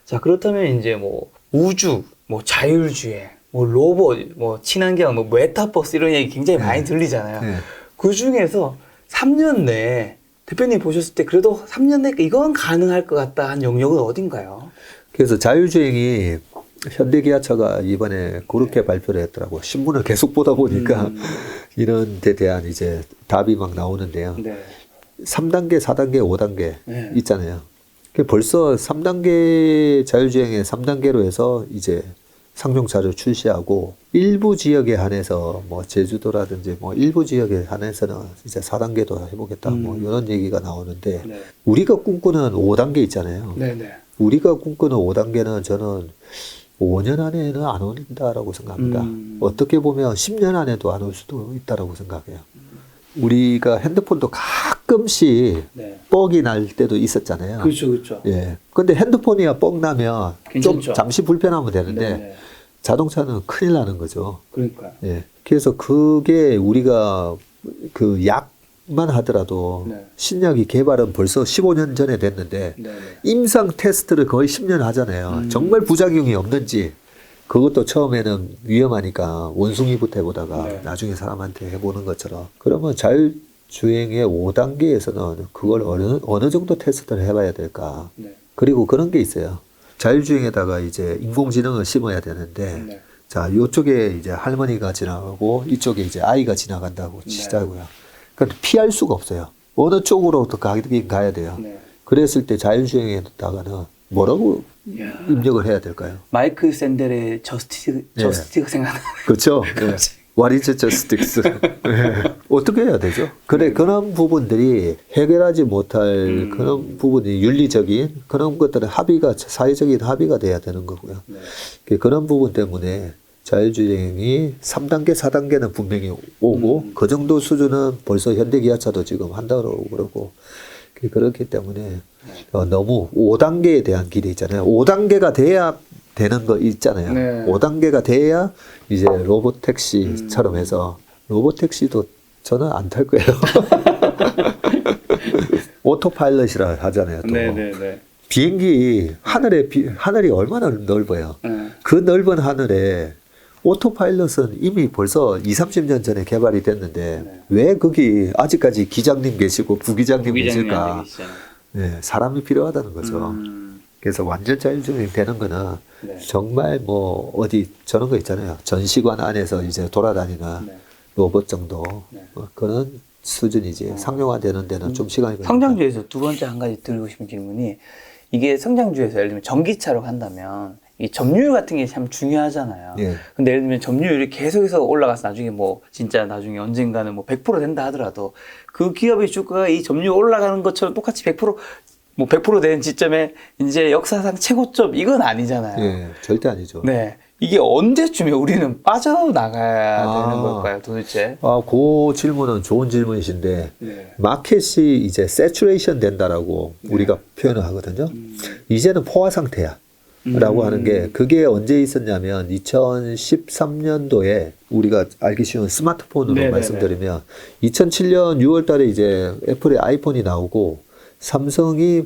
자, 그렇다면 이제 뭐 우주, 뭐 자율주행, 뭐 로봇, 뭐 친환경, 뭐 메타버스 이런 얘기 굉장히 많이 들리잖아요. 네. 그 중에서 3년 내에 대표님 보셨을 때 그래도 3년 내에 이건 가능할 것 같다 한 영역은 어딘가요? 그래서 자율주행이 현대기아차가 이번에 그렇게 발표를 했더라고요. 신문을 계속 보다 보니까 이런 데 대한 이제 답이 막 나오는데요. 네. 3단계, 4단계, 5단계 네. 있잖아요. 벌써 3단계 자율주행의 3단계로 해서 이제 상용차를 출시하고 일부 지역에 한해서 뭐 제주도라든지 뭐 일부 지역에 한해서는 이제 4단계도 해보겠다 뭐 이런 얘기가 나오는데 네. 우리가 꿈꾸는 5단계 있잖아요. 네네. 우리가 꿈꾸는 5단계는 저는 5년 안에는 안 온다라고 생각합니다. 어떻게 보면 10년 안에도 안 올 수도 있다라고 생각해요. 우리가 핸드폰도 가끔씩 네. 뻑이 날 때도 있었잖아요. 그렇죠. 예. 근데 핸드폰이야 뻑 나면 괜찮죠. 좀 잠시 불편하면 되는데 네. 자동차는 큰일 나는 거죠. 그러니까요. 예. 그래서 그게 우리가 그 약만 하더라도 네. 신약이 개발은 벌써 15년 전에 됐는데 네. 임상 테스트를 거의 10년 하잖아요. 정말 부작용이 없는지 그것도 처음에는 위험하니까 원숭이부터 해보다가 네. 나중에 사람한테 해보는 것처럼 그러면 자율주행의 5단계에서는 그걸 어느 정도 테스트를 해봐야 될까. 네. 그리고 그런 게 있어요. 자율주행에다가 이제 인공지능을 심어야 되는데 네. 자, 이쪽에 이제 할머니가 지나가고 이쪽에 이제 아이가 지나간다고 네. 치자고요. 그러니까 피할 수가 없어요. 어느 쪽으로도 가긴 가야 돼요. 네. 그랬을 때 자율주행에다가는 뭐라고 입력을 해야 될까요? 마이클 샌델의 저스티스가 생각나요. 그렇죠. 네. What is justice? 네. 어떻게 해야 되죠? 그래 그런 부분들이 해결하지 못할 그런 부분이 윤리적인 그런 것들은 합의가 사회적인 합의가 돼야 되는 거고요. 네. 그런 부분 때문에 자율주행이 3단계, 4단계는 분명히 오고 그 정도 수준은 벌써 현대기아차도 지금 한다고 그러고 그렇기 때문에 너무 5단계에 대한 길이 있잖아요. 5단계가 돼야 되는 거 있잖아요. 네. 5단계가 돼야 이제 로봇 택시처럼 해서 로봇 택시도 저는 안 탈 거예요. 오토파일럿이라 하잖아요. 또. 네. 비행기 하늘이 얼마나 넓어요. 그 넓은 하늘에 오토파일럿은 이미 벌써 20-30년 전에 개발이 됐는데 왜 거기 아직까지 기장님 계시고 부기장님 계실까? 네, 사람이 필요하다는 거죠. 그래서 완전 자율주행 되는 거는 네. 정말 뭐 어디 저런 거 있잖아요. 전시관 안에서 이제 돌아다니는 네. 로봇 정도 네. 그런 수준이지 상용화되는 데는 좀 시간이 걸립니다. 성장주에서 두 번째 한 가지 드리고 싶은 질문이 이게 성장주에서 예를 들면 전기차로 간다면 이 점유율 같은 게 참 중요하잖아요. 예. 근데 예를 들면 점유율이 계속해서 올라가서 나중에 뭐 진짜 나중에 언젠가는 뭐 100% 된다 하더라도 그 기업의 주가가 이 점유율 올라가는 것처럼 똑같이 100% 되는 지점에 이제 역사상 최고점 이건 아니잖아요. 예, 절대 아니죠. 네. 이게 언제쯤에 우리는 빠져나가야 되는 걸까요, 도대체? 그 질문은 좋은 질문이신데 네. 마켓이 이제 세츄레이션 된다라고 우리가 표현을 하거든요. 이제는 포화 상태야. 라고 하는 게 그게 언제 있었냐면 2013년도에 우리가 알기 쉬운 스마트폰으로 네네네. 말씀드리면 2007년 6월 달에 이제 애플의 아이폰이 나오고 삼성이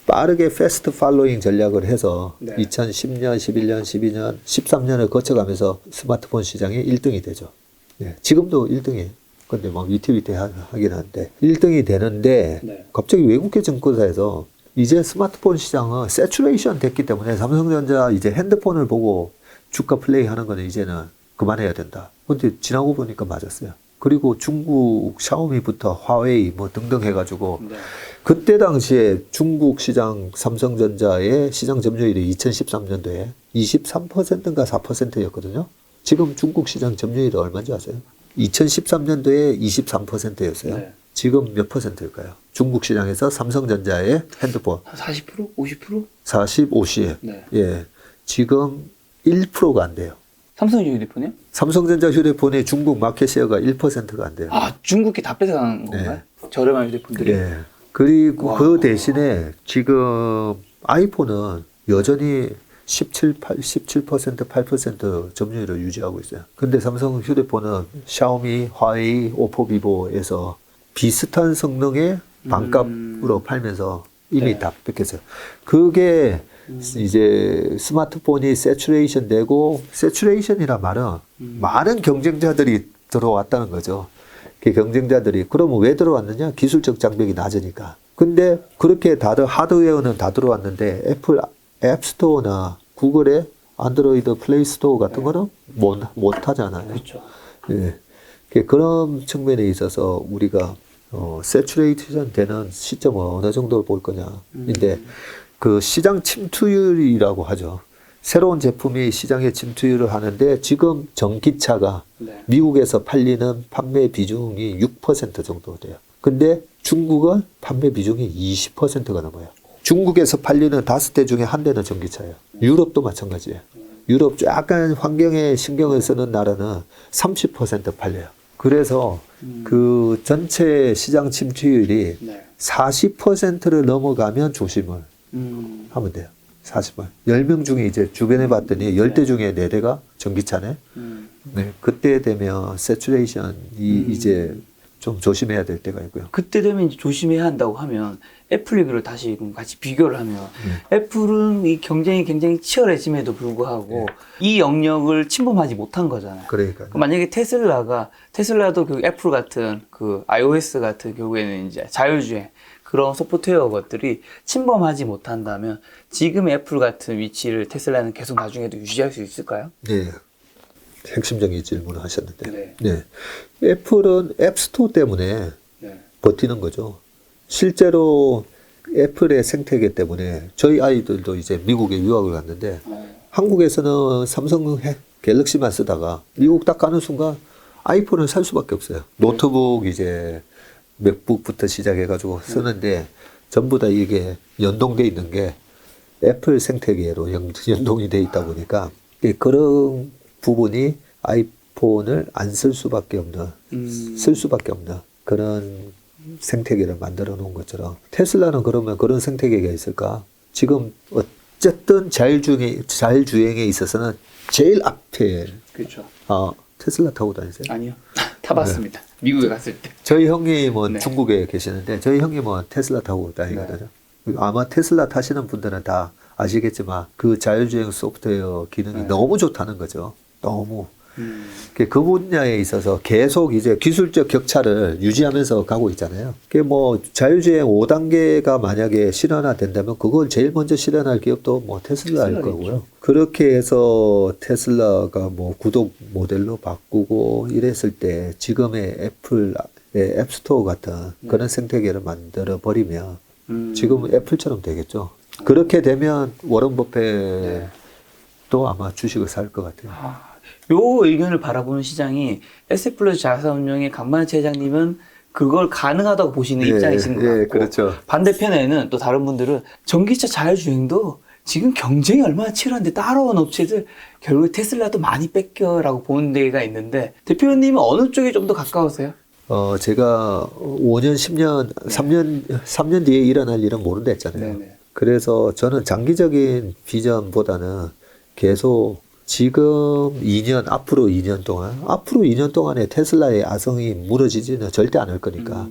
빠르게 패스트 팔로잉 전략을 해서 네. 2010년, 11년, 12년, 13년을 거쳐가면서 스마트폰 시장이 1등이 되죠. 예, 지금도 1등이에요. 근데 막 위태위태 하긴 한데 1등이 되는데 네. 갑자기 외국계 증권사에서 이제 스마트폰 시장은 세츄레이션 됐기 때문에 삼성전자 이제 핸드폰을 보고 주가 플레이 하는 거는 이제는 그만해야 된다. 근데 지나고 보니까 맞았어요. 그리고 중국 샤오미부터 화웨이 뭐 등등 해가지고 네. 그때 당시에 중국 시장 삼성전자의 시장 점유율이 2013년도에 23%인가 4%였거든요. 지금 중국 시장 점유율이 얼마인지 아세요? 2013년도에 23%였어요. 네. 지금 몇 %일까요? 중국 시장에서 삼성전자의 핸드폰 40%? 50%? 40, 50. 네. 예. 지금 1%가 안 돼요. 삼성 휴대폰이요? 삼성전자 휴대폰의 중국 마켓 셰어가 1%가 안 돼요. 아, 중국이 다 뺏어가는 건가요? 저렴한 휴대폰들이? 예. 그리고 와. 그 대신에 지금 아이폰은 여전히 17, 8% 점유율을 유지하고 있어요. 근데 삼성 휴대폰은 샤오미, 화웨이, 오포, 비보에서 비슷한 성능의 반값으로 팔면서 이미 네. 다 뺏겼어요. 그게 이제 스마트폰이 세츄레이션 되고, 세츄레이션이라 말은 많은 경쟁자들이 들어왔다는 거죠. 그 경쟁자들이 그러면 왜 들어왔느냐? 기술적 장벽이 낮으니까. 근데 그렇게 다들 하드웨어는 다 들어왔는데 애플 앱스토어나 구글의 안드로이드 플레이 스토어 같은 거는 못 하잖아요. 그렇죠. 예. 그런 측면에 있어서 우리가 세츄레이션 되는 시점을 어느 정도 볼 거냐인데 그 시장 침투율이라고 하죠. 새로운 제품이 시장에 침투율을 하는데 지금 전기차가 네. 미국에서 팔리는 판매 비중이 6% 정도 돼요. 근데 중국은 판매 비중이 20%가 넘어요. 중국에서 팔리는 5대 중에 한 대는 전기차예요. 유럽도 마찬가지예요. 유럽 약간 환경에 신경을 쓰는 나라는 30% 팔려요. 그래서 그 전체 시장 침투율이 네. 40%를 넘어가면 조심을 하면 돼요. 40만. 10명 중에 이제 주변에 봤더니 10대 중에 4대가 전기차네. 네. 그때 되면 세츄레이션이 이제 좀 조심해야 될 때가 있고요. 그때 되면 이제 조심해야 한다고 하면 애플 리뷰를 다시 그럼 같이 비교를 하면 애플은 이 경쟁이 굉장히 치열해짐에도 불구하고 이 영역을 침범하지 못한 거잖아요. 그러니까요. 그럼 만약에 테슬라도 그 애플 같은 그 iOS 같은 결국에는 이제 자율주행 그런 소프트웨어 것들이 침범하지 못한다면 지금 애플 같은 위치를 테슬라는 계속 나중에도 유지할 수 있을까요? 네. 핵심적인 질문을 하셨는데. 네. 네. 애플은 앱스토어 때문에 네. 버티는 거죠. 실제로 애플의 생태계 때문에 저희 아이들도 이제 미국에 유학을 갔는데 한국에서는 삼성 갤럭시만 쓰다가 미국 딱 가는 순간 아이폰을 살 수밖에 없어요. 노트북 이제 맥북부터 시작해가지고 쓰는데 전부 다 이게 연동돼 있는 게 애플 생태계로 연동이 돼 있다 보니까 그런 부분이 아이폰을 안 쓸 수밖에 없는, 쓸 수밖에 없는 그런 생태계를 만들어 놓은 것처럼 테슬라는 그러면 그런 생태계가 있을까? 지금 어쨌든 자율주행에 있어서는 제일 앞에. 그렇죠. 테슬라 타고 다니세요? 아니요. 타봤습니다. 미국에 갔을 때. 저희 형님은 네. 중국에 계시는데 저희 형님은 테슬라 타고 다니거든요. 아마 테슬라 타시는 분들은 다 아시겠지만 그 자율주행 소프트웨어 기능이 너무 좋다는 거죠. 너무. 그 분야에 있어서 계속 이제 기술적 격차를 유지하면서 가고 있잖아요. 그게 뭐 자율주행 5단계가 만약에 실현화 된다면 그걸 제일 먼저 실현할 기업도 뭐 테슬라일 거고요. 그렇게 해서 테슬라가 뭐 구독 모델로 바꾸고 이랬을 때 지금의 애플의 앱스토어 같은 그런 생태계를 만들어 버리면 지금 애플처럼 되겠죠. 그렇게 되면 워런 버핏도 아마 주식을 살 것 같아요. 요 의견을 바라보는 시장이 SF플러스 자산운용의 강만치 회장님은 그걸 가능하다고 보시는 입장이신 것 같고 그렇죠. 반대편에는 또 다른 분들은 전기차 자율주행도 지금 경쟁이 얼마나 치열한데 따라온 업체들 결국 테슬라도 많이 뺏겨라고 보는 데가 있는데 대표님은 어느 쪽에 좀 더 가까우세요? 제가 5년, 10년, 3년 뒤에 일어날 일은 모른다 했잖아요. 네네. 그래서 저는 장기적인 비전보다는 계속 지금 2년, 앞으로 2년 동안에 테슬라의 아성이 무너지지는 절대 않을 거니까.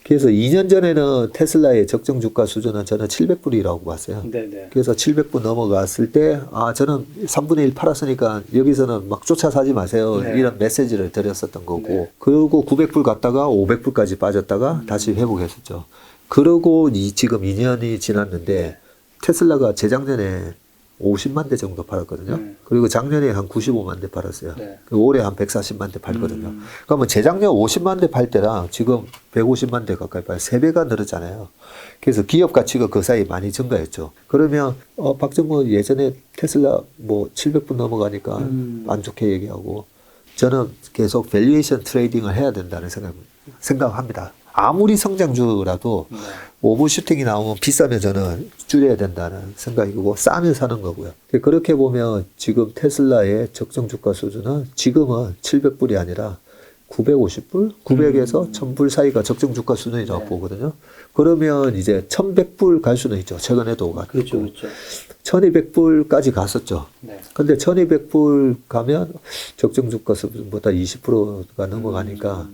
그래서 2년 전에는 테슬라의 적정 주가 수준은 저는 700불이라고 봤어요. 네네. 그래서 700불 넘어갔을 때, 저는 3분의 1 팔았으니까 여기서는 막 쫓아 사지 마세요. 네. 이런 메시지를 드렸었던 거고. 네. 그리고 900불 갔다가 500불까지 빠졌다가 다시 회복했었죠. 그러고 지금 2년이 지났는데 테슬라가 재작년에 50만 대 정도 팔았거든요. 그리고 작년에 한 95만 대 팔았어요. 네. 올해 한 140만 대 팔거든요. 그러면 재작년 50만 대 팔 때랑 지금 150만 대 가까이 팔 3배가 늘었잖아요. 그래서 기업 가치가 그 사이 많이 증가했죠. 그러면 박정모 예전에 테슬라 뭐 700불 넘어가니까 안 좋게 얘기하고 저는 계속 밸류에이션 트레이딩을 해야 된다는 생각합니다. 아무리 성장주라도 오버슈팅이 나오면 비싸면 저는 줄여야 된다는 생각이고 싸면 사는 거고요. 그렇게 보면 지금 테슬라의 적정 주가 수준은 지금은 700불이 아니라 950불? 900에서 1000불 사이가 적정 주가 수준이라고 보거든요. 그러면 이제 1100불 갈 수는 있죠. 최근에도 갔고. 그렇죠, 그렇죠. 1200불까지 갔었죠. 네. 근데 1200불 가면 적정 주가 수준보다 20%가 넘어가니까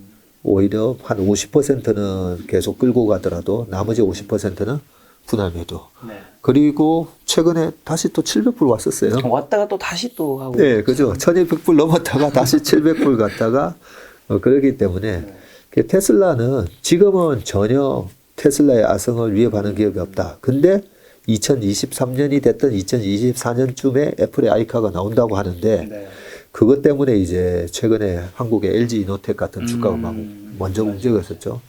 오히려 한 50%는 계속 끌고 가더라도 나머지 50%는 분할매도. 네. 그리고 최근에 다시 또 700불 왔었어요. 왔다가 또 다시 또 하고. 네, 그죠. 1200불 넘었다가 다시 700불 갔다가 그러기 때문에 테슬라는 지금은 전혀 테슬라의 아성을 위협하는 기업이 없다. 근데 2023년이 됐든 2024년쯤에 애플의 아이카가 나온다고 하는데 네. 그것 때문에 이제 최근에 한국의 LG 이노텍 같은 주가가 막 먼저 움직였었죠.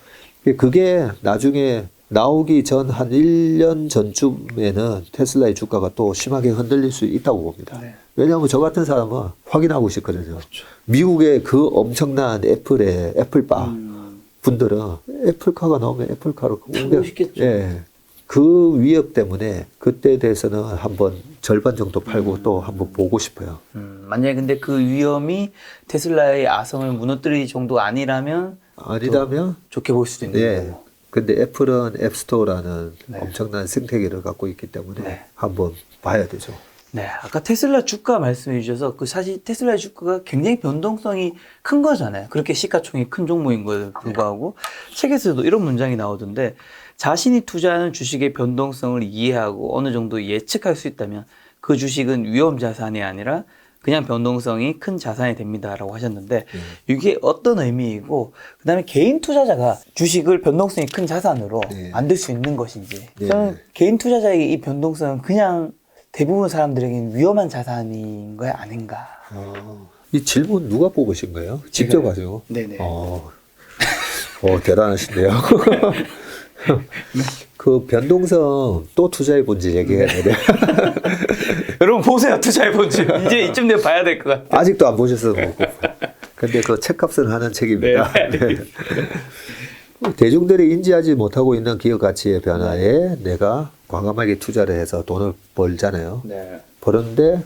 그게 나중에 나오기 전 한 1년 전쯤에는 테슬라의 주가가 또 심하게 흔들릴 수 있다고 봅니다. 네. 왜냐하면 저 같은 사람은 확인하고 싶거든요. 그렇죠. 미국의 그 엄청난 애플바 분들은 애플카가 나오면 애플카로 타고 싶겠죠. 예. 그 위협 때문에 그때 대해서는 한번 절반 정도 팔고 또 한번 보고 싶어요. 만약에 근데 그 위험이 테슬라의 아성을 무너뜨릴 정도가 아니라면 아니라면 좋게 볼 수도 있는 네. 거고. 근데 애플은 앱스토어라는 네. 엄청난 생태계를 갖고 있기 때문에 네. 한번 봐야 되죠. 네, 아까 테슬라 주가 말씀해 주셔서 그 사실 테슬라의 주가가 굉장히 변동성이 큰 거잖아요. 그렇게 시가총이 큰 종목인 거에 불구하고 책에서도 이런 문장이 나오던데 자신이 투자하는 주식의 변동성을 이해하고 어느 정도 예측할 수 있다면 그 주식은 위험 자산이 아니라 그냥 변동성이 큰 자산이 됩니다라고 하셨는데 이게 어떤 의미이고 그다음에 개인 투자자가 주식을 변동성이 큰 자산으로 네. 만들 수 있는 것인지 네. 저는 개인 투자자에게 이 변동성은 그냥 대부분 사람들에게는 위험한 자산인 거야 아닌가? 이 질문 누가 뽑으신 거예요? 직접 하죠? 네네. 대단하신데요. 그 변동성 또 투자해 본지 얘기해야 되네. 여러분 보세요 투자해 본지 이제 이쯤 되면 봐야 될 것 같아요. 아직도 안 보셔서 그렇고. 근데 그 책값은 하는 책입니다. 네. 대중들이 인지하지 못하고 있는 기업 가치의 변화에 내가 과감하게 투자를 해서 돈을 벌잖아요. 네. 버는데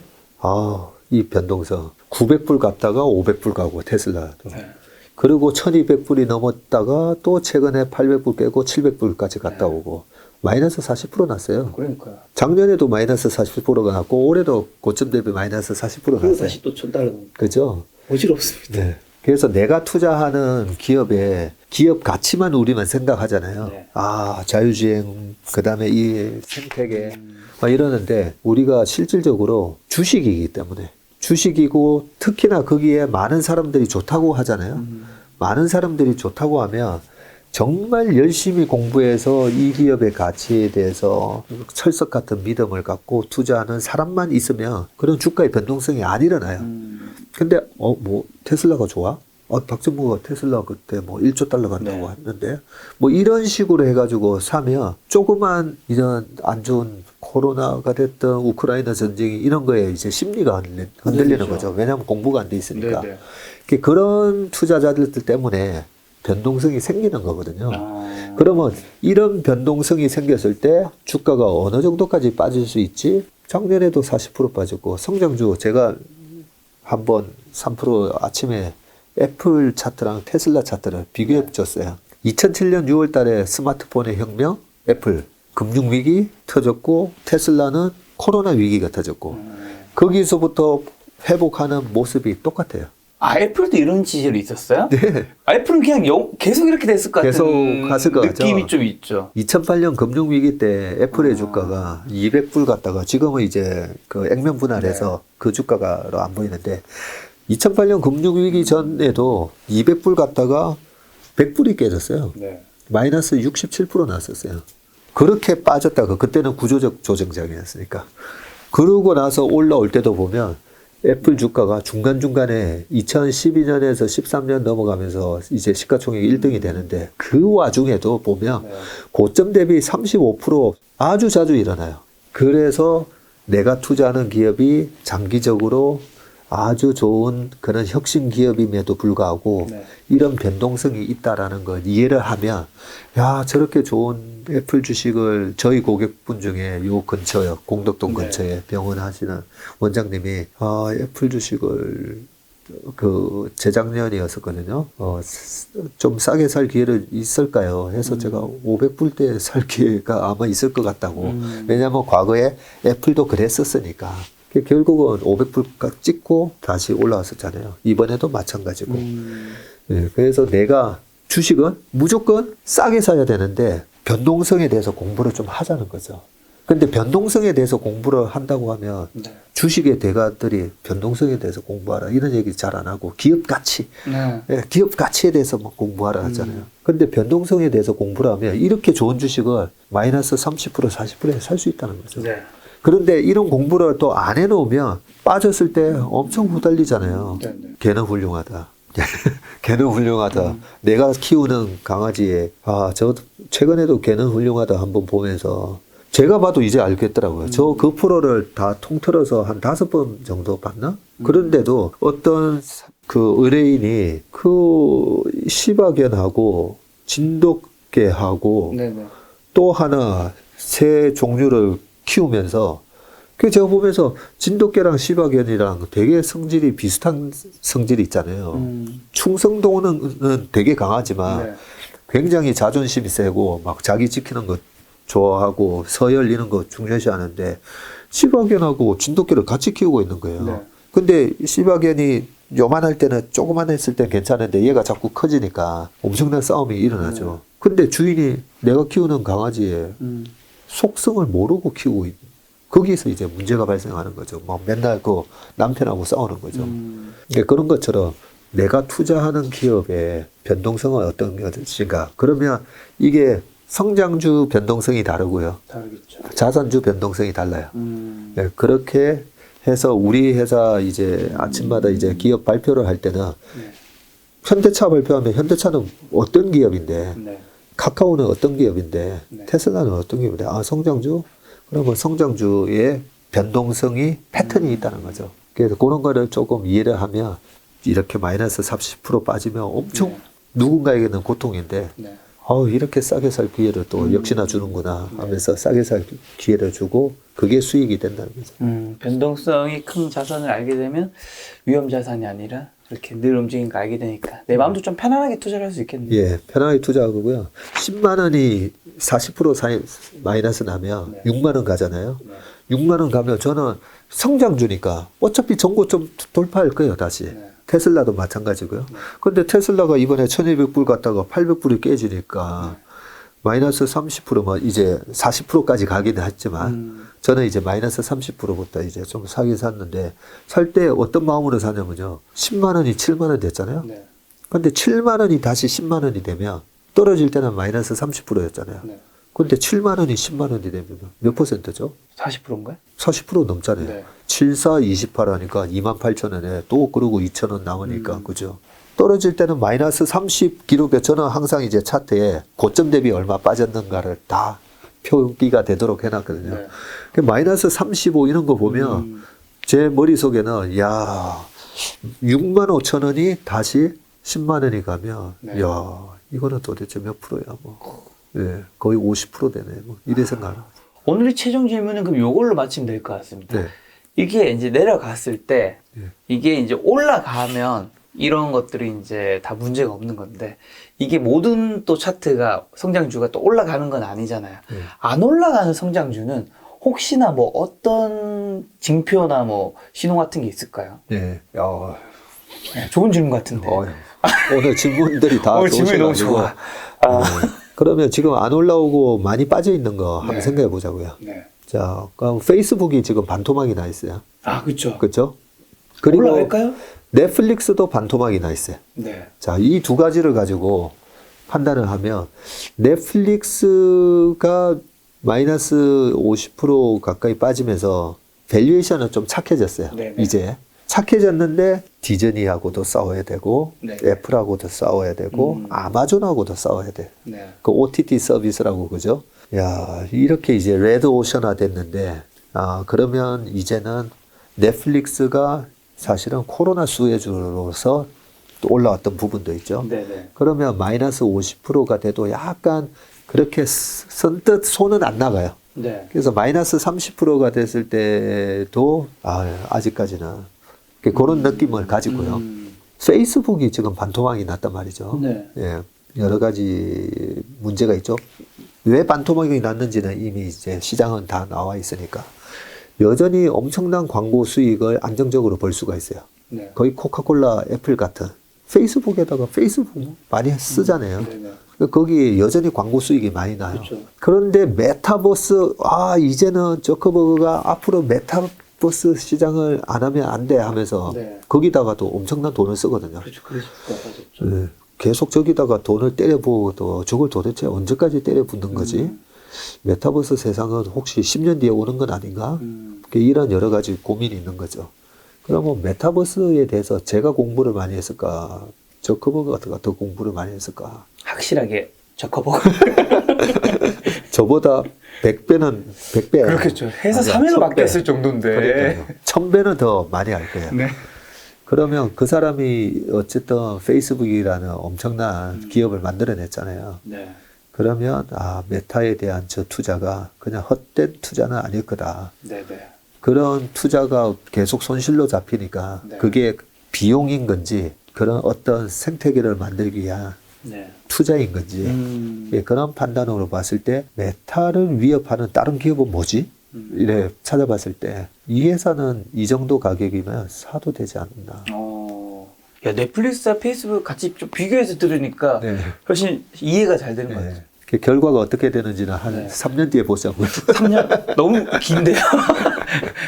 이 변동성 900불 갔다가 500불 가고 테슬라도. 네. 그리고 1200불이 넘었다가 또 최근에 800불 깨고 700불까지 갔다 오고 마이너스 40% 났어요. 그러니까요. 작년에도 마이너스 40%가 났고 올해도 고점 대비 마이너스 40% 났어요. 다시 또 $1,000 그죠? 어지럽습니다. 네. 그래서 내가 투자하는 기업의 기업 가치만 우리만 생각하잖아요. 네. 자유주행, 그 다음에 이 생태계, 막 이러는데 우리가 실질적으로 주식이기 때문에 주식이고 특히나 거기에 많은 사람들이 좋다고 하잖아요. 많은 사람들이 좋다고 하면 정말 열심히 공부해서 이 기업의 가치에 대해서 철석 같은 믿음을 갖고 투자하는 사람만 있으면 그런 주가의 변동성이 안 일어나요. 근데 테슬라가 좋아? 박정부가 테슬라 그때 뭐 1조 달러 간다고 했는데 뭐 이런 식으로 해가지고 사면 조그만 이런 안 좋은 코로나가 됐든 우크라이나 전쟁이 이런 거에 이제 심리가 흔들리는 거죠. 왜냐하면 공부가 안 돼 있으니까. 그런 투자자들 때문에 변동성이 생기는 거거든요. 그러면 이런 변동성이 생겼을 때 주가가 어느 정도까지 빠질 수 있지? 작년에도 40% 빠졌고 성장주 제가 한번 3% 아침에 애플 차트랑 테슬라 차트를 비교해 줬어요. 2007년 6월 달에 스마트폰의 혁명, 애플, 금융위기 터졌고 테슬라는 코로나 위기가 터졌고 거기서부터 회복하는 모습이 똑같아요. 애플도 이런 지지율이 있었어요? 네. 애플은 그냥 계속 이렇게 됐을 것 같은 계속 갔을 것 같죠. 느낌이 좀 있죠. 2008년 금융위기 때 애플의 주가가 200불 갔다가 지금은 이제 그 액면 분할해서 그 주가가 안 보이는데 2008년 금융위기 전에도 200불 갔다가 100불이 깨졌어요. 마이너스 67% 났었어요. 그렇게 빠졌다가 그때는 구조적 조정장이었으니까. 그러고 나서 올라올 때도 보면 애플 주가가 중간중간에 2012년에서 13년 넘어가면서 이제 시가총액 1등이 되는데 그 와중에도 보면 고점 대비 35% 아주 자주 일어나요. 그래서 내가 투자하는 기업이 장기적으로 아주 좋은 그런 혁신 기업임에도 불구하고 이런 변동성이 있다라는 걸 이해를 하면 야 저렇게 좋은 애플 주식을 저희 고객분 중에 요 근처요 공덕동 근처에 병원 하시는 원장님이 애플 주식을 그 재작년이었었거든요. 좀 싸게 살 기회를 있을까요? 해서 제가 500불 때 살 기회가 아마 있을 것 같다고. 왜냐하면 과거에 애플도 그랬었으니까. 결국은 500불 찍고 다시 올라왔었잖아요. 이번에도 마찬가지고. 네, 그래서 내가 주식은 무조건 싸게 사야 되는데 변동성에 대해서 공부를 좀 하자는 거죠. 근데 변동성에 대해서 공부를 한다고 하면 주식의 대가들이 변동성에 대해서 공부하라 이런 얘기 잘 안 하고 기업 가치, 기업 가치에 대해서만 공부하라 하잖아요. 근데 변동성에 대해서 공부를 하면 이렇게 좋은 주식을 마이너스 30%, 40%에 살 수 있다는 거죠. 그런데 이런 공부를 또 안 해놓으면 빠졌을 때 엄청 후달리잖아요. 걔는 훌륭하다. 걔는 훌륭하다. 내가 키우는 강아지에 저 최근에도 걔는 훌륭하다 한번 보면서 제가 봐도 이제 알겠더라고요. 저 그 프로를 다 통틀어서 한 5번 정도 봤나? 그런데도 어떤 그 의뢰인이 그 시바견하고 진돗개하고 또 하나 새 종류를 키우면서 그 제가 보면서 진돗개랑 시바견이랑 되게 성질이 비슷한 성질이 있잖아요. 충성도는 되게 강하지만 네. 굉장히 자존심이 세고 막 자기 지키는 거 좋아하고 서열 이런 거 중요시 하는데 시바견하고 진돗개를 같이 키우고 있는 거예요. 네. 근데 시바견이 요만할 때는 조그만 했을 땐 괜찮은데 얘가 자꾸 커지니까 엄청난 싸움이 일어나죠. 근데 주인이 내가 키우는 강아지의 속성을 모르고 키우고 거기에서 이제 문제가 발생하는 거죠. 막 맨날 그 남편하고 싸우는 거죠. 그러니까 그런 것처럼 내가 투자하는 기업의 변동성은 어떤 것인가? 그러면 이게 성장주 변동성이 다르고요. 다르겠죠. 자산주 변동성이 달라요. 네, 그렇게 해서 우리 회사 이제 아침마다 이제 기업 발표를 할 때는 네. 현대차 발표하면 현대차는 어떤 기업인데 네. 카카오는 어떤 기업인데 네. 테슬라는 어떤 기업인데 아 성장주? 그러면 성장주의 변동성이 패턴이 있다는 거죠. 그래서 그런 거를 조금 이해를 하면 이렇게 마이너스 30% 빠지면 엄청 네. 누군가에게는 고통인데 네. 이렇게 싸게 살 기회를 또 역시나 주는구나 하면서 싸게 살 기회를 주고 그게 수익이 된다는 거죠. 변동성이 큰 자산을 알게 되면 위험 자산이 아니라 이렇게 늘 움직이는 거 알게 되니까 내 마음도 좀 편안하게 투자를 할 수 있겠네요. 예, 편하게 투자하고요. 10만 원이 40% 마이너스 나면 네. 6만 원 가잖아요. 네. 6만 원 가면 저는 성장주니까 어차피 전고점 돌파할 거예요, 다시. 네. 테슬라도 마찬가지고요. 근데 테슬라가 이번에 1200불 갔다가 800불이 깨지니까 마이너스 30%면 이제 40%까지 가기는 했지만 저는 이제 마이너스 30%부터 이제 좀 사긴 샀는데 살 때 어떤 마음으로 사냐면요. 10만 원이 7만 원 됐잖아요. 네. 근데 7만 원이 다시 10만 원이 되면 떨어질 때는 마이너스 30%였잖아요. 네. 근데 7만 원이 10만 원이 되면 몇 퍼센트죠? 40%인가요? 40% 넘잖아요. 네. 7, 4, 28 하니까 28,000원에 또 그러고 2,000원 남으니까 그죠? 떨어질 때는 마이너스 30 기록에 저는 항상 이제 차트에 고점 대비 얼마 빠졌는가를 다 표기가 되도록 해놨거든요. 네. 그 마이너스 35 이런 거 보면 제 머릿속에는 야 6만 5천 원이 다시 10만 원이 가면 네. 야 이거는 도대체 몇 프로야 뭐 예, 거의 50% 되네 뭐 이래 생각을 오늘의 최종 질문은 그럼 이걸로 마치면 될 것 같습니다. 네. 이게 이제 내려갔을 때 네. 이게 이제 올라가면 이런 것들이 이제 다 문제가 없는 건데 이게 모든 또 차트가 성장주가 또 올라가는 건 아니잖아요. 네. 안 올라가는 성장주는 혹시나 뭐 어떤 징표나 뭐 신호 같은 게 있을까요? 네. 야, 네, 좋은 질문 같은데. 오늘 질문들이 다 오늘 질문이 너무 좋으셔가지고. 좋아. 아. 네. 그러면 지금 안 올라오고 많이 빠져 있는 거 한번 네. 생각해 보자고요. 네. 자, 그럼 페이스북이 지금 반토막이 나 있어요. 아, 그렇죠. 그렇죠? 그리고 올라갈까요? 넷플릭스도 반토막이 나 있어요. 네. 자, 이 두 가지를 가지고 판단을 하면 넷플릭스가 마이너스 50% 가까이 빠지면서 밸류에이션은 좀 착해졌어요. 네네. 이제 착해졌는데 디즈니하고도 싸워야 되고 네. 애플하고도 싸워야 되고 아마존하고도 싸워야 돼. 네. 그 OTT 서비스라고 그죠? 야, 이렇게 이제 레드 오션화 됐는데 그러면 이제는 넷플릭스가 사실은 코로나 수혜주로서 또 올라왔던 부분도 있죠. 네네. 그러면 마이너스 50%가 돼도 약간 그렇게 선뜻 손은 안 나가요. 네. 그래서 마이너스 30%가 됐을 때도 아직까지는 그런 느낌을 가지고요. 페이스북이 지금 반토막이 났단 말이죠. 네. 예, 여러 가지 문제가 있죠. 왜 반토막이 났는지는 이미 이제 시장은 다 나와 있으니까 여전히 엄청난 광고 수익을 안정적으로 벌 수가 있어요. 네. 거의 코카콜라, 애플 같은 페이스북에다가 페이스북 많이 쓰잖아요. 네네. 거기 여전히 광고 수익이 많이 나요. 그렇죠. 그런데 메타버스, 이제는 저커버그가 앞으로 메타버스 시장을 안 하면 안 돼 하면서 네. 거기다가도 엄청난 돈을 쓰거든요. 그렇죠. 그렇죠. 네. 계속 저기다가 돈을 때려부어도 저걸 도대체 언제까지 때려붓는 거지? 메타버스 세상은 혹시 10년 뒤에 오는 건 아닌가? 이런 여러 가지 고민이 있는 거죠. 그러면 메타버스에 대해서 제가 공부를 많이 했을까? 저커버그가 더 공부를 많이 했을까? 확실하게 저커버그. 저보다 100배는 100배. 그렇겠죠. 회사 사면을 맡겼을 정도인데. 1000배는 더 많이 알 거예요. 네. 그러면 그 사람이 어쨌든 페이스북이라는 엄청난 기업을 만들어냈잖아요. 네. 그러면 메타에 대한 저 투자가 그냥 헛된 투자는 아닐 거다. 네네. 그런 투자가 계속 손실로 잡히니까 네. 그게 비용인 건지 그런 어떤 생태계를 만들기 위한 투자인 건지 예, 그런 판단으로 봤을 때 메타를 위협하는 다른 기업은 뭐지? 이래 찾아봤을 때 이 회사는 이 정도 가격이면 사도 되지 않나. 야, 넷플릭스와 페이스북 같이 좀 비교해서 들으니까 네. 훨씬 이해가 잘 되는 것 네. 같아요. 그 결과가 어떻게 되는지는 한 네. 3년 뒤에 보자고요. 3년? 너무 긴데요?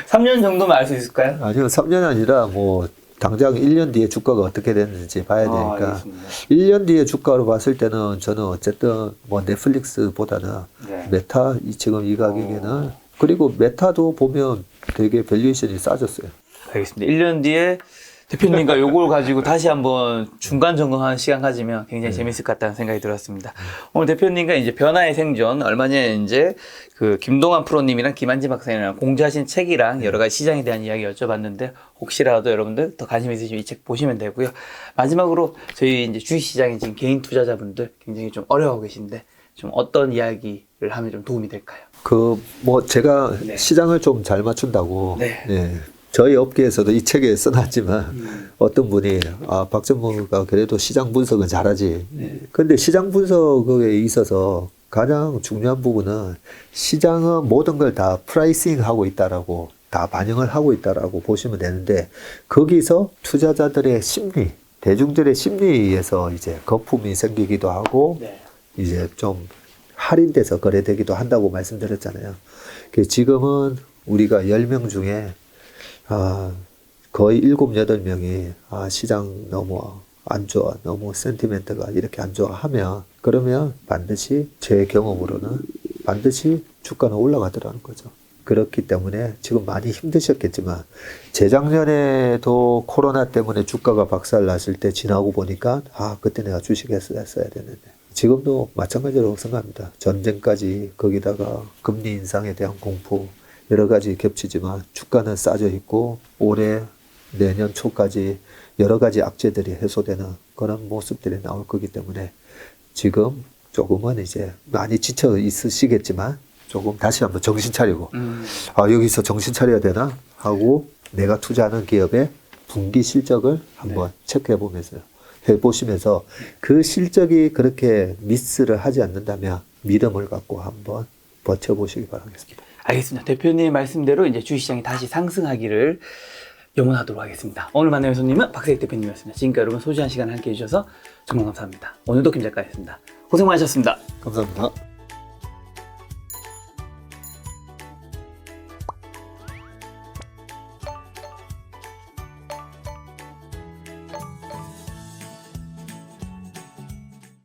3년 정도면 알 수 있을까요? 아니요, 3년 아니라 뭐 당장 1년 뒤에 주가가 어떻게 됐는지 봐야 되니까 알겠습니다. 1년 뒤에 주가로 봤을 때는 저는 어쨌든 뭐 넷플릭스보다는 네. 메타 지금 이 가격에는 그리고 메타도 보면 되게 밸류에이션이 싸졌어요. 알겠습니다. 1년 뒤에 대표님과 요걸 가지고 다시 한번 중간 점검하는 시간 가지면 굉장히 재밌을 것 같다는 생각이 들었습니다. 오늘 대표님과 이제 변화의 생존, 얼마 전에 이제 그 김동환 프로님이랑 김한진 박사님이랑 공지하신 책이랑 여러 가지 시장에 대한 이야기 여쭤봤는데 혹시라도 여러분들 더 관심 있으시면 이 책 보시면 되고요. 마지막으로 저희 이제 주식시장에 지금 개인 투자자분들 굉장히 좀 어려워하고 계신데 좀 어떤 이야기를 하면 좀 도움이 될까요? 그 뭐 제가 네. 시장을 좀 잘 맞춘다고 네. 예, 저희 업계에서도 이 책에 써놨지만 어떤 분이 박전무가 그래도 시장 분석은 잘하지. 근데 시장 분석에 있어서 가장 중요한 부분은 시장은 모든 걸 다 프라이싱 하고 있다라고 다 반영을 하고 있다라고 보시면 되는데 거기서 투자자들의 심리, 대중들의 심리에 의해서 이제 거품이 생기기도 하고 네. 이제 좀 할인돼서 거래되기도 한다고 말씀드렸잖아요. 지금은 우리가 10명 중에 거의 7, 8명이 시장 너무 안 좋아, 너무 센티멘트가 이렇게 안 좋아 하면 그러면 반드시 제 경험으로는 반드시 주가는 올라가더라는 거죠. 그렇기 때문에 지금 많이 힘드셨겠지만 재작년에도 코로나 때문에 주가가 박살났을 때 지나고 보니까 그때 내가 주식했어야 되는데 지금도 마찬가지로 생각합니다. 전쟁까지 거기다가 금리 인상에 대한 공포 여러 가지 겹치지만 주가는 싸져 있고 올해 내년 초까지 여러 가지 악재들이 해소되는 그런 모습들이 나올 거기 때문에 지금 조금은 이제 많이 지쳐 있으시겠지만 조금 다시 한번 정신 차리고 여기서 정신 차려야 되나 하고 내가 투자하는 기업의 분기 실적을 한번 체크해 보시면서 그 실적이 그렇게 미스를 하지 않는다면 믿음을 갖고 한번 버텨보시기 바라겠습니다. 알겠습니다. 대표님 말씀대로 이제 주식시장이 다시 상승하기를 염원하도록 하겠습니다. 오늘 만나는 손님은 박세익 대표님이었습니다. 지금까지 여러분 소중한 시간 함께 해주셔서 정말 감사합니다. 오늘도 김 작가였습니다. 고생 많으셨습니다. 감사합니다.